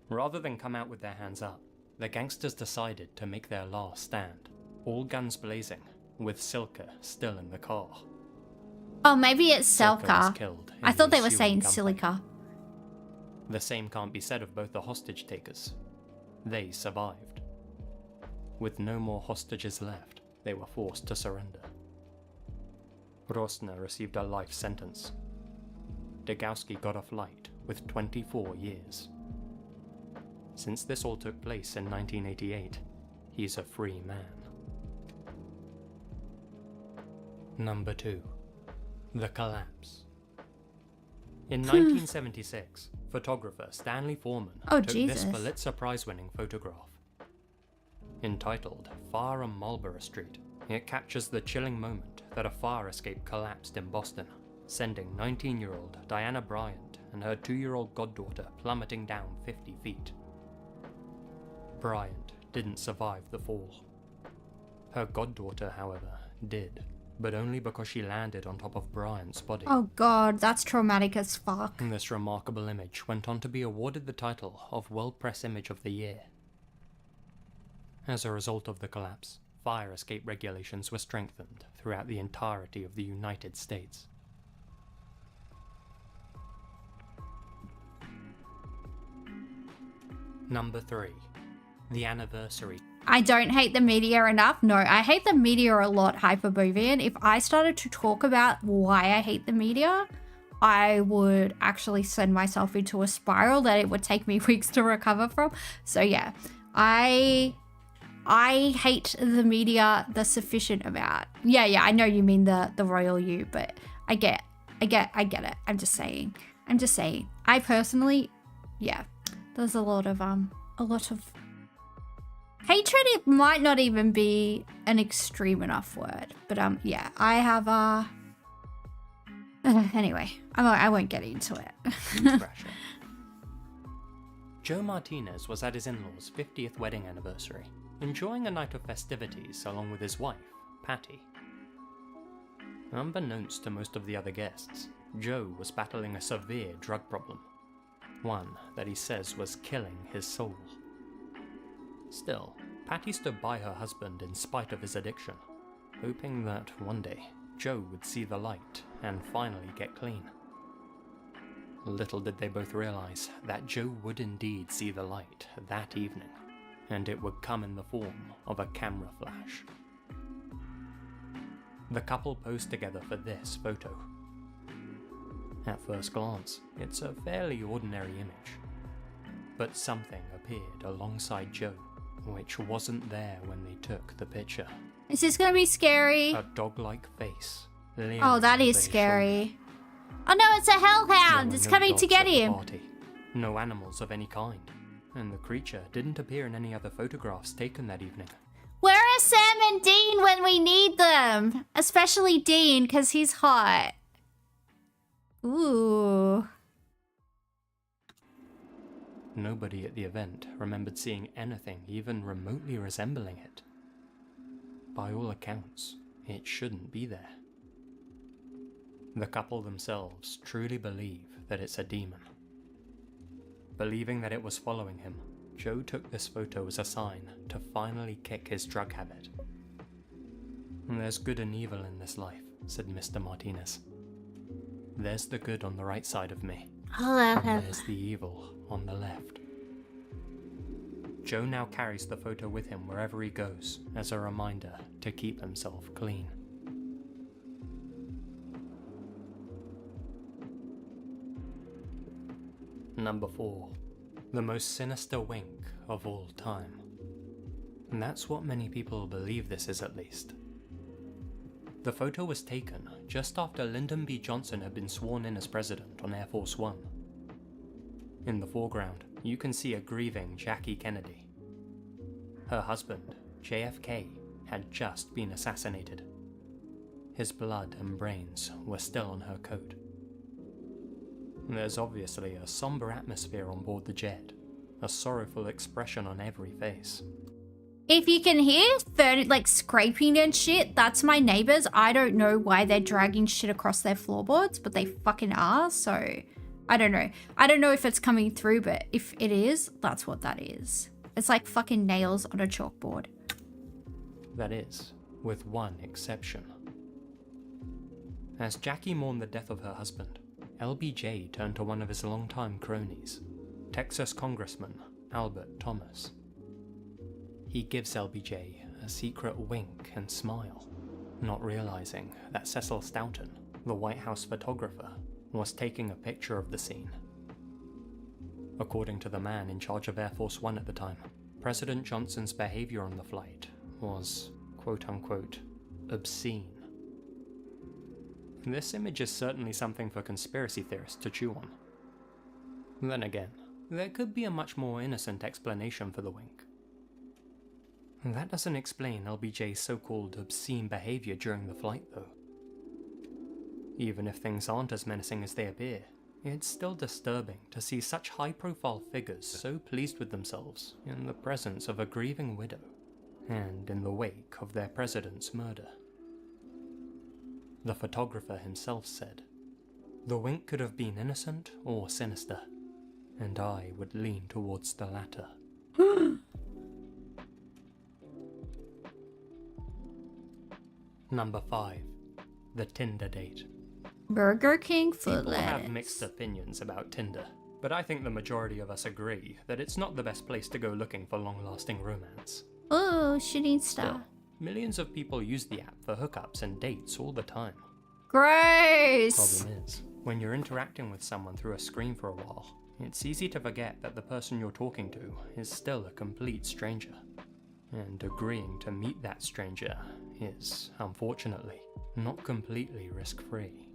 Rather than come out with their hands up, the gangsters decided to make their last stand, all guns blazing, with Silke still in the car. Oh, maybe it's Silke was Selka. killed in I thought they were ensuing saying gunfight. Silica. The same can't be said of both the hostage takers. They survived. With no more hostages left, they were forced to surrender. Rosner received a life sentence. Degowski got off light with 24 years. Since this all took place in 1988, he's a free man. Number 2. The Collapse. In 1976, photographer Stanley Foreman took this Pulitzer Prize-winning photograph. Entitled Fire on Marlborough Street, it captures the chilling moment that a fire escape collapsed in Boston, sending 19-year-old Diana Bryant and her 2-year-old goddaughter plummeting down 50 feet. Bryant didn't survive the fall. Her goddaughter, however, did, but only because she landed on top of Bryant's body. Oh god, that's traumatic as fuck. This remarkable image went on to be awarded the title of World Press Image of the Year. As a result of the collapse, fire escape regulations were strengthened throughout the entirety of the United States. Number 3. The Anniversary. I don't hate the media enough. No, I hate the media a lot, Hyperbovian. If I started to talk about why I hate the media, I would actually send myself into a spiral that it would take me weeks to recover from. So yeah, I hate the media the sufficient amount. Yeah, I know you mean the royal you, but I get it. I'm just saying. I personally, yeah, there's a lot of hatred. It might not even be an extreme enough word, but yeah, I have anyway, I won't get into it. Joe Martinez was at his in-laws' 50th wedding anniversary, enjoying a night of festivities along with his wife, Patty. Unbeknownst to most of the other guests, Joe was battling a severe drug problem, one that he says was killing his soul. Still, Patty stood by her husband in spite of his addiction, hoping that one day Joe would see the light and finally get clean. Little did they both realize that Joe would indeed see the light that evening, and it would come in the form of a camera flash. The couple posed together for this photo. At first glance, it's a fairly ordinary image, but something appeared alongside Joe, which wasn't there when they took the picture. Is this gonna be scary? A dog-like face. Oh, that is scary. Oh no, it's a hellhound! It's coming to get him! No animals of any kind, and the creature didn't appear in any other photographs taken that evening. Where are Sam and Dean when we need them? Especially Dean, because he's hot. Ooh. Nobody at the event remembered seeing anything even remotely resembling it. By all accounts, it shouldn't be there. The couple themselves truly believe that it's a demon. Believing that it was following him, Joe took this photo as a sign to finally kick his drug habit. "There's good and evil in this life," said Mr. Martinez. "There's the good on the right side of me. And there's the evil on the left." Joe now carries the photo with him wherever he goes as a reminder to keep himself clean. Number 4. The most sinister wink of all time. And that's what many people believe this is, at least. The photo was taken just after Lyndon B. Johnson had been sworn in as president on Air Force One. In the foreground, you can see a grieving Jackie Kennedy. Her husband, JFK, had just been assassinated. His blood and brains were still on her coat. There's obviously a somber atmosphere on board the jet, a sorrowful expression on every face. If you can hear like scraping and shit, that's my neighbors. I don't know why they're dragging shit across their floorboards, but they fucking are, so I don't know. I don't know if it's coming through, but if it is, that's what that is. It's like fucking nails on a chalkboard. That is, with one exception. As Jackie mourned the death of her husband, LBJ turned to one of his longtime cronies, Texas Congressman Albert Thomas. He gives LBJ a secret wink and smile, not realizing that Cecil Stoughton, the White House photographer, was taking a picture of the scene. According to the man in charge of Air Force One at the time, President Johnson's behavior on the flight was, quote-unquote, obscene. This image is certainly something for conspiracy theorists to chew on. Then again, there could be a much more innocent explanation for the wink. That doesn't explain LBJ's so-called obscene behavior during the flight, though. Even if things aren't as menacing as they appear, it's still disturbing to see such high-profile figures so pleased with themselves in the presence of a grieving widow, and in the wake of their president's murder. The photographer himself said, "The wink could have been innocent or sinister, and I would lean towards the latter." Number 5. The Tinder date. Burger King food People have lettuce. mixed opinions about Tinder, but I think the majority of us agree that it's not the best place to go looking for long-lasting romance. Oh, shooting star. Still, millions of people use the app for hookups and dates all the time. Gross! Problem is, when you're interacting with someone through a screen for a while, it's easy to forget that the person you're talking to is still a complete stranger. And agreeing to meet that stranger is, unfortunately, not completely risk-free.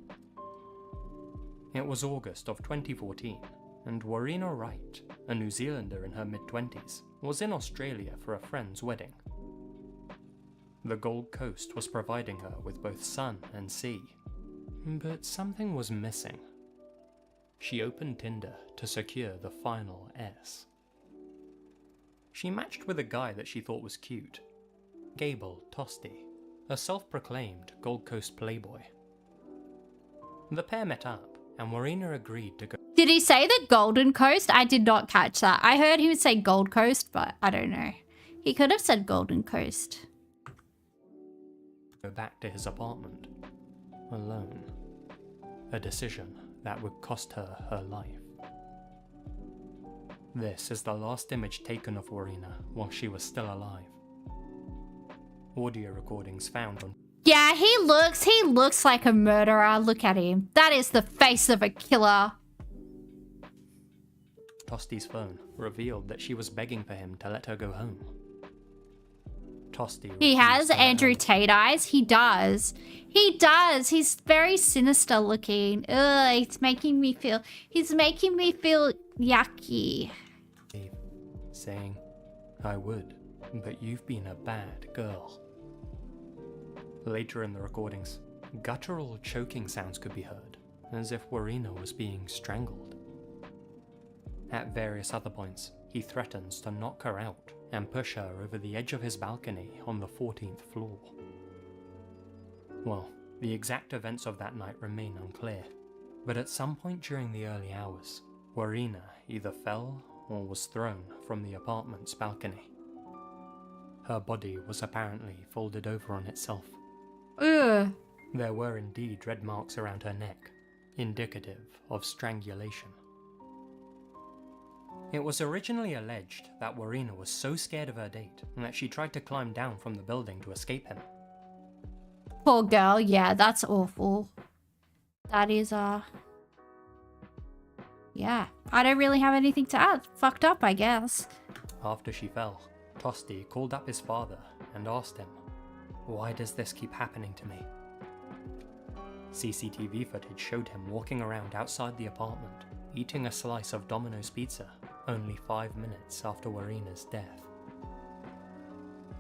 It was August of 2014, and Warina Wright, a New Zealander in her mid-20s, was in Australia for a friend's wedding. The Gold Coast was providing her with both sun and sea, but something was missing. She opened Tinder to secure the final S. She matched with a guy that she thought was cute, Gable Tosti, a self-proclaimed Gold Coast playboy. The pair met up, and Warina agreed to go. Did he say the Golden Coast? I did not catch that. I heard he would say Gold Coast, but I don't know. He could have said Golden Coast. Go back to his apartment, alone. A decision that would cost her her life. This is the last image taken of Warina while she was still alive. Audio recordings found on... Yeah, he looks like a murderer. Look at him. That is the face of a killer. Tosti's phone revealed that she was begging for him to let her go home. Tosti... He has Andrew Tate eyes. He does. He does. He's very sinister looking. Ugh, he's making me feel yucky. Saying, I would, but you've been a bad girl. Later in the recordings, guttural choking sounds could be heard, as if Warina was being strangled. At various other points, he threatens to knock her out and push her over the edge of his balcony on the 14th floor. Well, the exact events of that night remain unclear, but at some point during the early hours, Warina either fell or was thrown from the apartment's balcony. Her body was apparently folded over on itself. Ugh. There were indeed red marks around her neck, indicative of strangulation. It was originally alleged that Warina was so scared of her date that she tried to climb down from the building to escape him. Poor girl. Yeah, that's awful. That is, yeah. I don't really have anything to add. Fucked up, I guess. After she fell, Tosti called up his father and asked him, "Why does this keep happening to me?" CCTV footage showed him walking around outside the apartment, eating a slice of Domino's pizza only 5 minutes after Warina's death.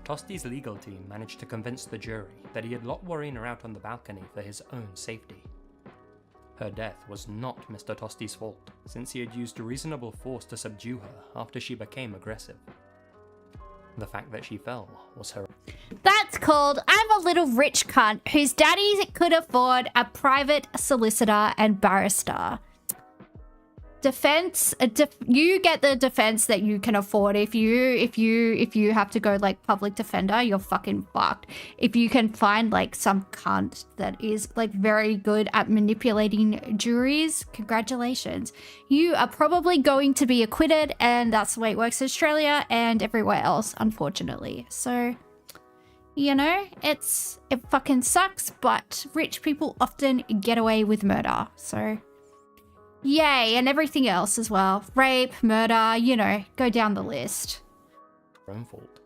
Tosti's legal team managed to convince the jury that he had locked Warina out on the balcony for his own safety. Her death was not Mr. Tosti's fault, since he had used reasonable force to subdue her after she became aggressive. The fact that she fell was her... That's called I'm a little rich cunt whose daddy could afford a private solicitor and barrister. Defense, you get the defense that you can afford. If you have to go like public defender, you're fucking fucked. If you can find like some cunt that is like very good at manipulating juries, congratulations. You are probably going to be acquitted, and that's the way it works in Australia and everywhere else, unfortunately. So, you know, it fucking sucks, but rich people often get away with murder. So, yay, and everything else as well. Rape, murder, you know, go down the list. Own fault.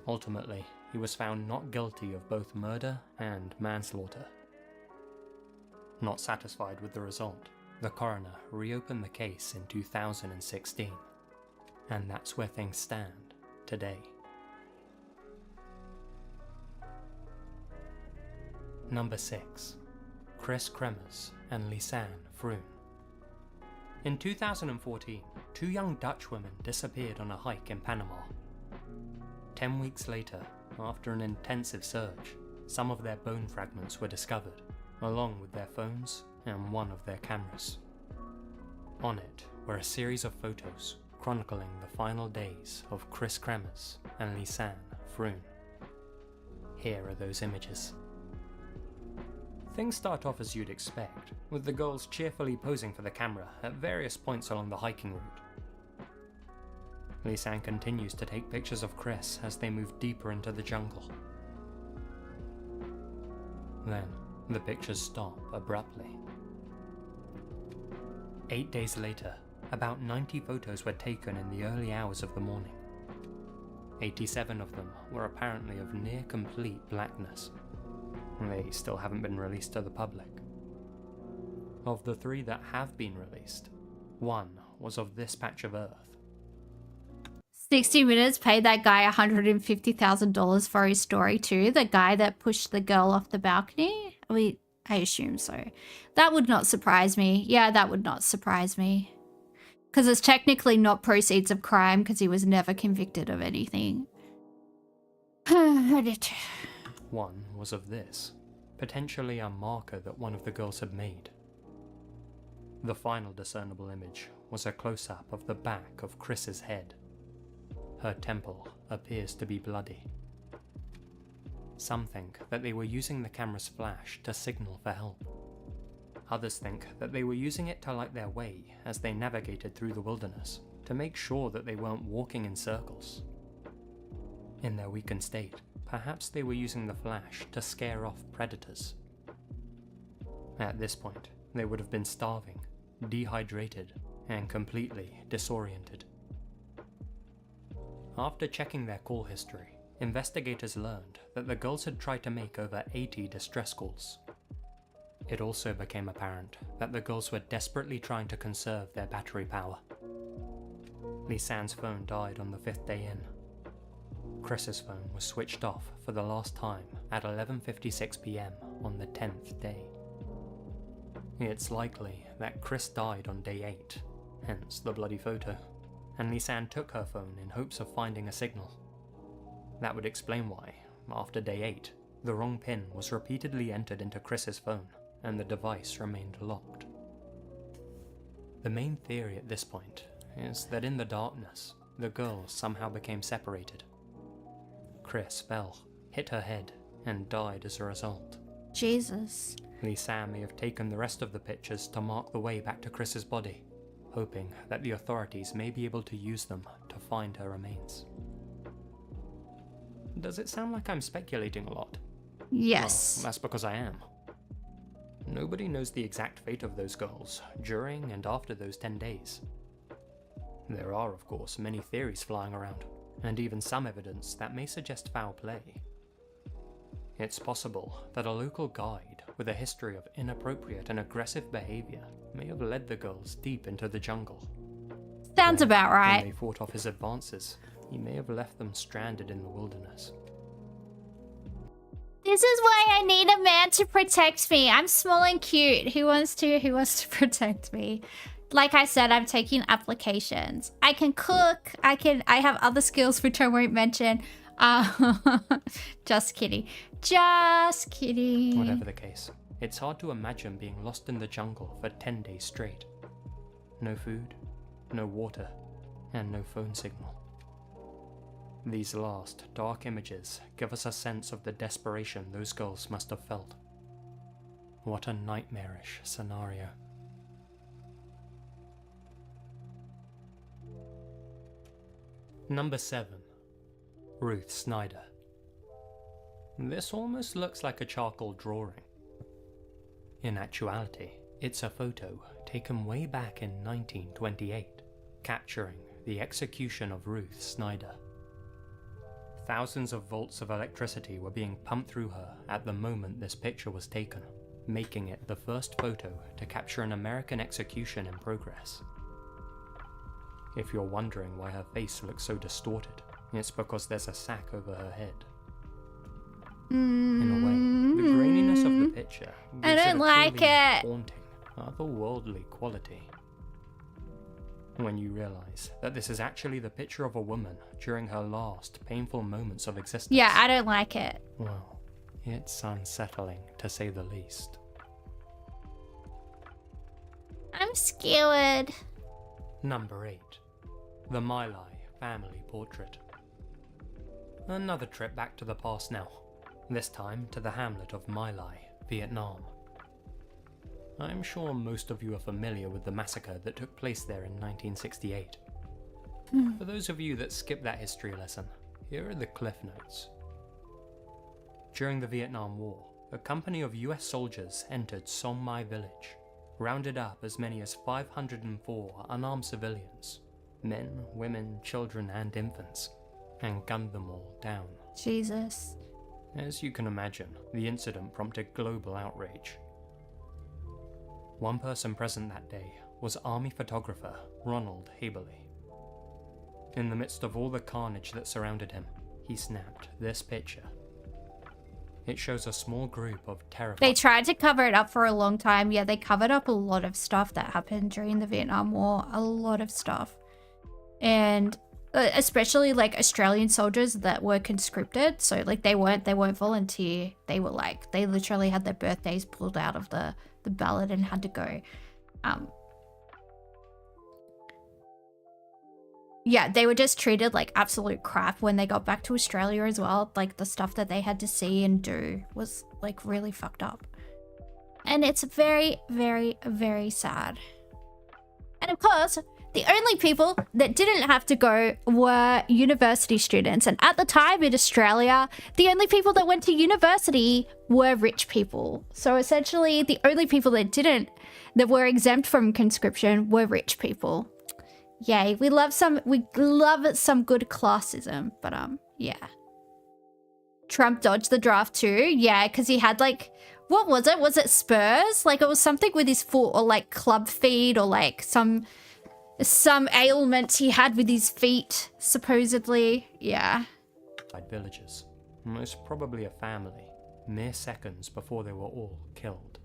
Ultimately, he was found not guilty of both murder and manslaughter. Not satisfied with the result, the coroner reopened the case in 2016. And that's where things stand today. Number 6. Chris Kremers and Lisanne Froon. In 2014, 2 young Dutch women disappeared on a hike in Panama. 10 weeks later, after an intensive search, some of their bone fragments were discovered, along with their phones and one of their cameras. On it were a series of photos chronicling the final days of Chris Kremers and Lisanne Froon. Here are those images. Things start off as you'd expect, with the girls cheerfully posing for the camera at various points along the hiking route. Lisanne continues to take pictures of Chris as they move deeper into the jungle. Then, the pictures stop abruptly. 8 days later, about 90 photos were taken in the early hours of the morning. 87 of them were apparently of near complete blackness. They still haven't been released to the public. Of the 3 that have been released, 1 was of this patch of Earth. 60 Minutes paid that guy $150,000 for his story too. The guy that pushed the girl off the balcony. I assume so. That would not surprise me. Yeah, that would not surprise me. Because it's technically not proceeds of crime because he was never convicted of anything. 1 was of this, potentially a marker that one of the girls had made. The final discernible image was a close-up of the back of Chris's head. Her temple appears to be bloody. Some think that they were using the camera's flash to signal for help. Others think that they were using it to light their way as they navigated through the wilderness, to make sure that they weren't walking in circles. In their weakened state, perhaps they were using the flash to scare off predators. At this point, they would have been starving, dehydrated, and completely disoriented. After checking their call history, investigators learned that the girls had tried to make over 80 distress calls. It also became apparent that the girls were desperately trying to conserve their battery power. Lisanne's phone died on the 5th day in. Chris's phone was switched off for the last time at 11:56 PM on the 10th day. It's likely that Chris died on day 8, hence the bloody photo, and Lisanne took her phone in hopes of finding a signal. That would explain why, after day 8, the wrong pin was repeatedly entered into Chris's phone, and the device remained locked. The main theory at this point is that in the darkness, the girls somehow became separated. Chris fell, hit her head, and died as a result. Jesus. Lisanne may have taken the rest of the pictures to mark the way back to Chris's body, hoping that the authorities may be able to use them to find her remains. Does it sound like I'm speculating a lot? Yes. Well, that's because I am. Nobody knows the exact fate of those girls during and after those 10 days. There are, of course, many theories flying around, and even some evidence that may suggest foul play. It's possible that a local guide with a history of inappropriate and aggressive behavior may have led the girls deep into the jungle. Sounds about right. When they fought off his advances, he may have left them stranded in the wilderness. This is why I need a man to protect me. I'm small and cute. Who wants to protect me? Like I said, I'm taking applications. I can cook. I have other skills which I won't mention. Just kidding. Just kidding. Whatever the case, it's hard to imagine being lost in the jungle for 10 days straight. No food, no water, and no phone signal. These last dark images give us a sense of the desperation those girls must have felt. What a nightmarish scenario. Number 7. Ruth Snyder. This almost looks like a charcoal drawing. In actuality, it's a photo taken way back in 1928, capturing the execution of Ruth Snyder. Thousands of volts of electricity were being pumped through her at the moment this picture was taken, making it the first photo to capture an American execution in progress. If you're wondering why her face looks so distorted, it's because there's a sack over her head. In a way, the graininess of the picture I don't like it. Haunting, otherworldly quality. When you realize that this is actually the picture of a woman during her last painful moments of existence. Yeah, I don't like it. Well, it's unsettling to say the least. I'm scared. Number 8. The My Lai family portrait. Another trip back to the past now, this time to the hamlet of My Lai, Vietnam. I'm sure most of you are familiar with the massacre that took place there in 1968. For those of you that skipped that history lesson, here are the cliff notes. During the Vietnam War, a company of US soldiers entered Song Mai village, rounded up as many as 504 unarmed civilians, men, women, children and infants, and gunned them all down. Jesus. As you can imagine, the incident prompted global outrage. One person present that day was Army photographer Ronald Highball. In the midst of all the carnage that surrounded him, he snapped this picture. It shows a small group of terrified... They tried to cover it up for a long time. Yeah, they covered up a lot of stuff that happened during the Vietnam War. A lot of stuff. And especially like Australian soldiers that were conscripted. So like they weren't volunteer. They were like, they literally had their birthdays pulled out of the ballot and had to go. Yeah, they were just treated like absolute crap when they got back to Australia as well. Like the stuff that they had to see and do was like really fucked up. And it's very, very, very sad. And of course, the only people that didn't have to go were university students. And at the time in Australia, the only people that went to university were rich people. So essentially the only people that were exempt from conscription were rich people. Yay, we love some good classism, but yeah. Trump dodged the draft too. Yeah, because he had like, what was it? Was it spurs? Like it was something with his foot, or like club feet, or like some ailment he had with his feet, supposedly. Yeah. Villages, most probably a family, mere seconds before they were all killed.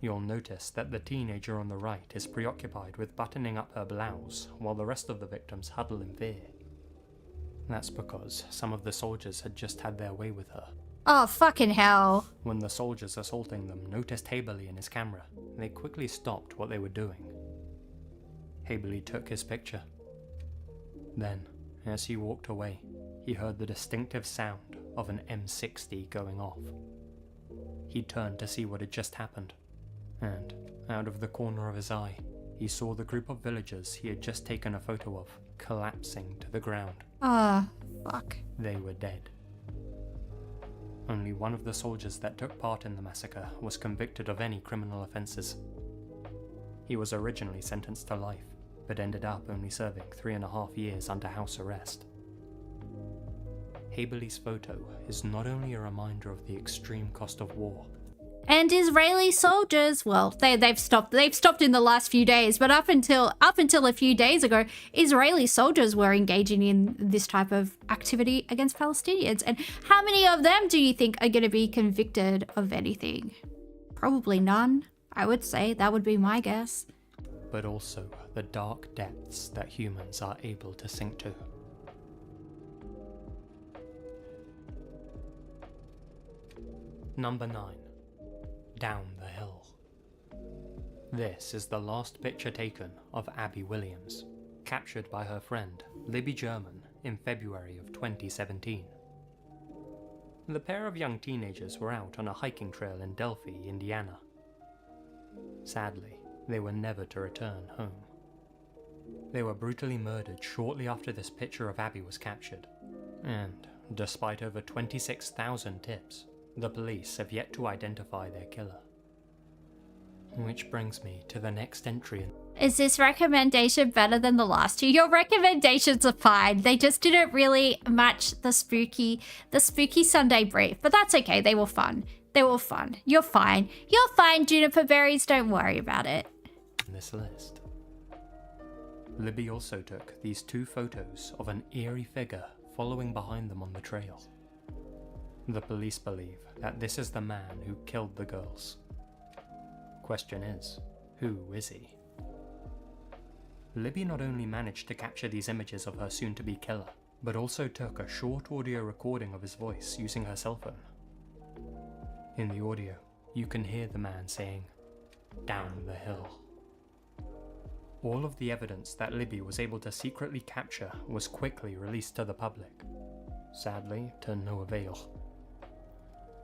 You'll notice that the teenager on the right is preoccupied with buttoning up her blouse, while the rest of the victims huddle in fear. That's because some of the soldiers had just had their way with her. Oh, fucking hell. When the soldiers assaulting them noticed Highball in his camera, they quickly stopped what they were doing. Highball took his picture. Then, as he walked away, he heard the distinctive sound of an M60 going off. He turned to see what had just happened. And, out of the corner of his eye, he saw the group of villagers he had just taken a photo of collapsing to the ground. Ah, fuck. They were dead. Only one of the soldiers that took part in the massacre was convicted of any criminal offences. He was originally sentenced to life, but ended up only serving 3.5 years under house arrest. Highball's photo is not only a reminder of the extreme cost of war, and Israeli soldiers, well, they've stopped in the last few days, but up until a few days ago, Israeli soldiers were engaging in this type of activity against Palestinians. And how many of them do you think are going to be convicted of anything? Probably none. I would say that would be my guess. But also the dark depths that humans are able to sink to. Number 9. Down the hill. This is the last picture taken of Abby Williams, captured by her friend Libby German in February of 2017. The pair of young teenagers were out on a hiking trail in Delphi, Indiana. Sadly, they were never to return home. They were brutally murdered shortly after this picture of Abby was captured, and despite over 26,000 tips, the police have yet to identify their killer. Which brings me to the next entry. Is this recommendation better than the last two? Your recommendations are fine. They just didn't really match the spooky Sunday brief, but that's okay. They were fun. You're fine. You're fine, Juniper Berries. Don't worry about it. In this list, Libby also took these 2 photos of an eerie figure following behind them on the trail. The police believe that this is the man who killed the girls. Question is, who is he? Libby not only managed to capture these images of her soon-to-be killer, but also took a short audio recording of his voice using her cell phone. In the audio, you can hear the man saying, "Down the hill." All of the evidence that Libby was able to secretly capture was quickly released to the public, sadly to no avail.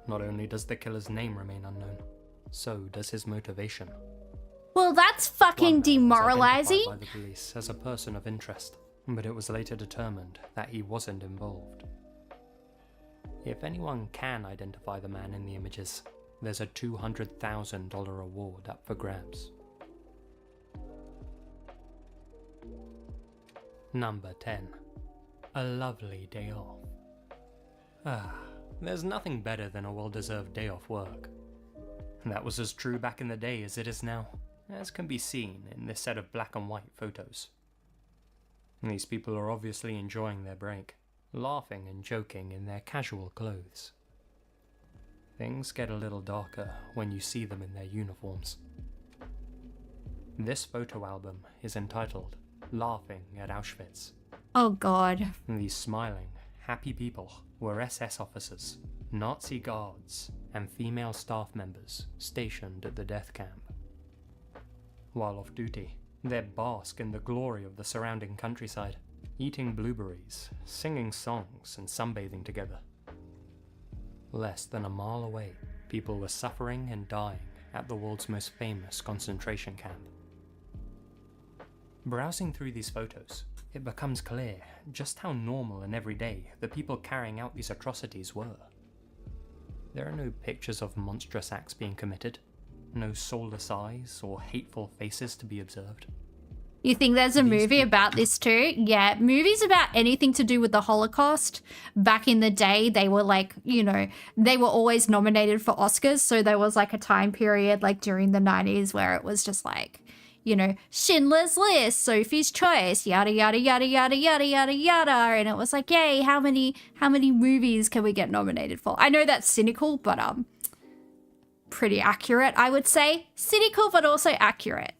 Not only does the killer's name remain unknown, so does his motivation. Well, that's fucking demoralizing. By the police as a person of interest, but it was later determined that he wasn't involved. If anyone can identify the man in the images, there's a $200,000 reward up for grabs. Number 10. A lovely day off. There's nothing better than a well-deserved day off work. That was as true back in the day as it is now, as can be seen in this set of black and white photos. These people are obviously enjoying their break, laughing and joking in their casual clothes. Things get a little darker when you see them in their uniforms. This photo album is entitled Laughing at Auschwitz. Oh god. These smiling, happy people were SS officers, Nazi guards, and female staff members stationed at the death camp. While off duty, they'd bask in the glory of the surrounding countryside, eating blueberries, singing songs, and sunbathing together. Less than a mile away, people were suffering and dying at the world's most famous concentration camp. Browsing through these photos, it becomes clear just how normal and everyday the people carrying out these atrocities were. There are no pictures of monstrous acts being committed, no soulless eyes or hateful faces to be observed. You think there's a movie about this too? Yeah, movies about anything to do with the Holocaust. Back in the day, they were like, you know, they were always nominated for Oscars. So there was like a time period like during the 90s where it was just like, you know, Schindler's List, Sophie's Choice, yada, yada, yada, yada, yada, yada, yada. And it was like, yay, how many movies can we get nominated for? I know that's cynical, but pretty accurate, I would say. Cynical, but also accurate.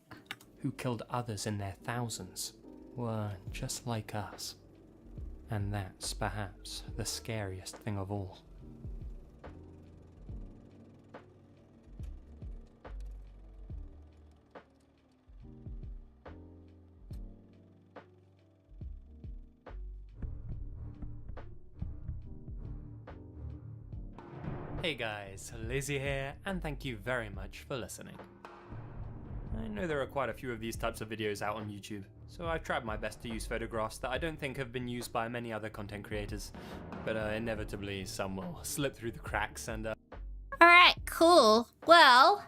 Who killed others in their thousands were just like us. And that's perhaps the scariest thing of all. Hey guys, Lizzie here, and thank you very much for listening. I know there are quite a few of these types of videos out on YouTube, so I've tried my best to use photographs that I don't think have been used by many other content creators, but inevitably some will slip through the cracks and Alright, cool. Well,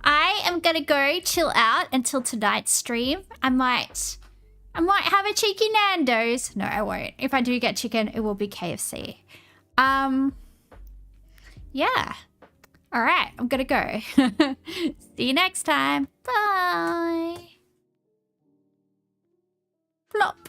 I am gonna go chill out until tonight's stream. I might have a cheeky Nando's. No, I won't. If I do get chicken, it will be KFC. Yeah. All right, I'm gonna go. See you next time. Bye. Flop.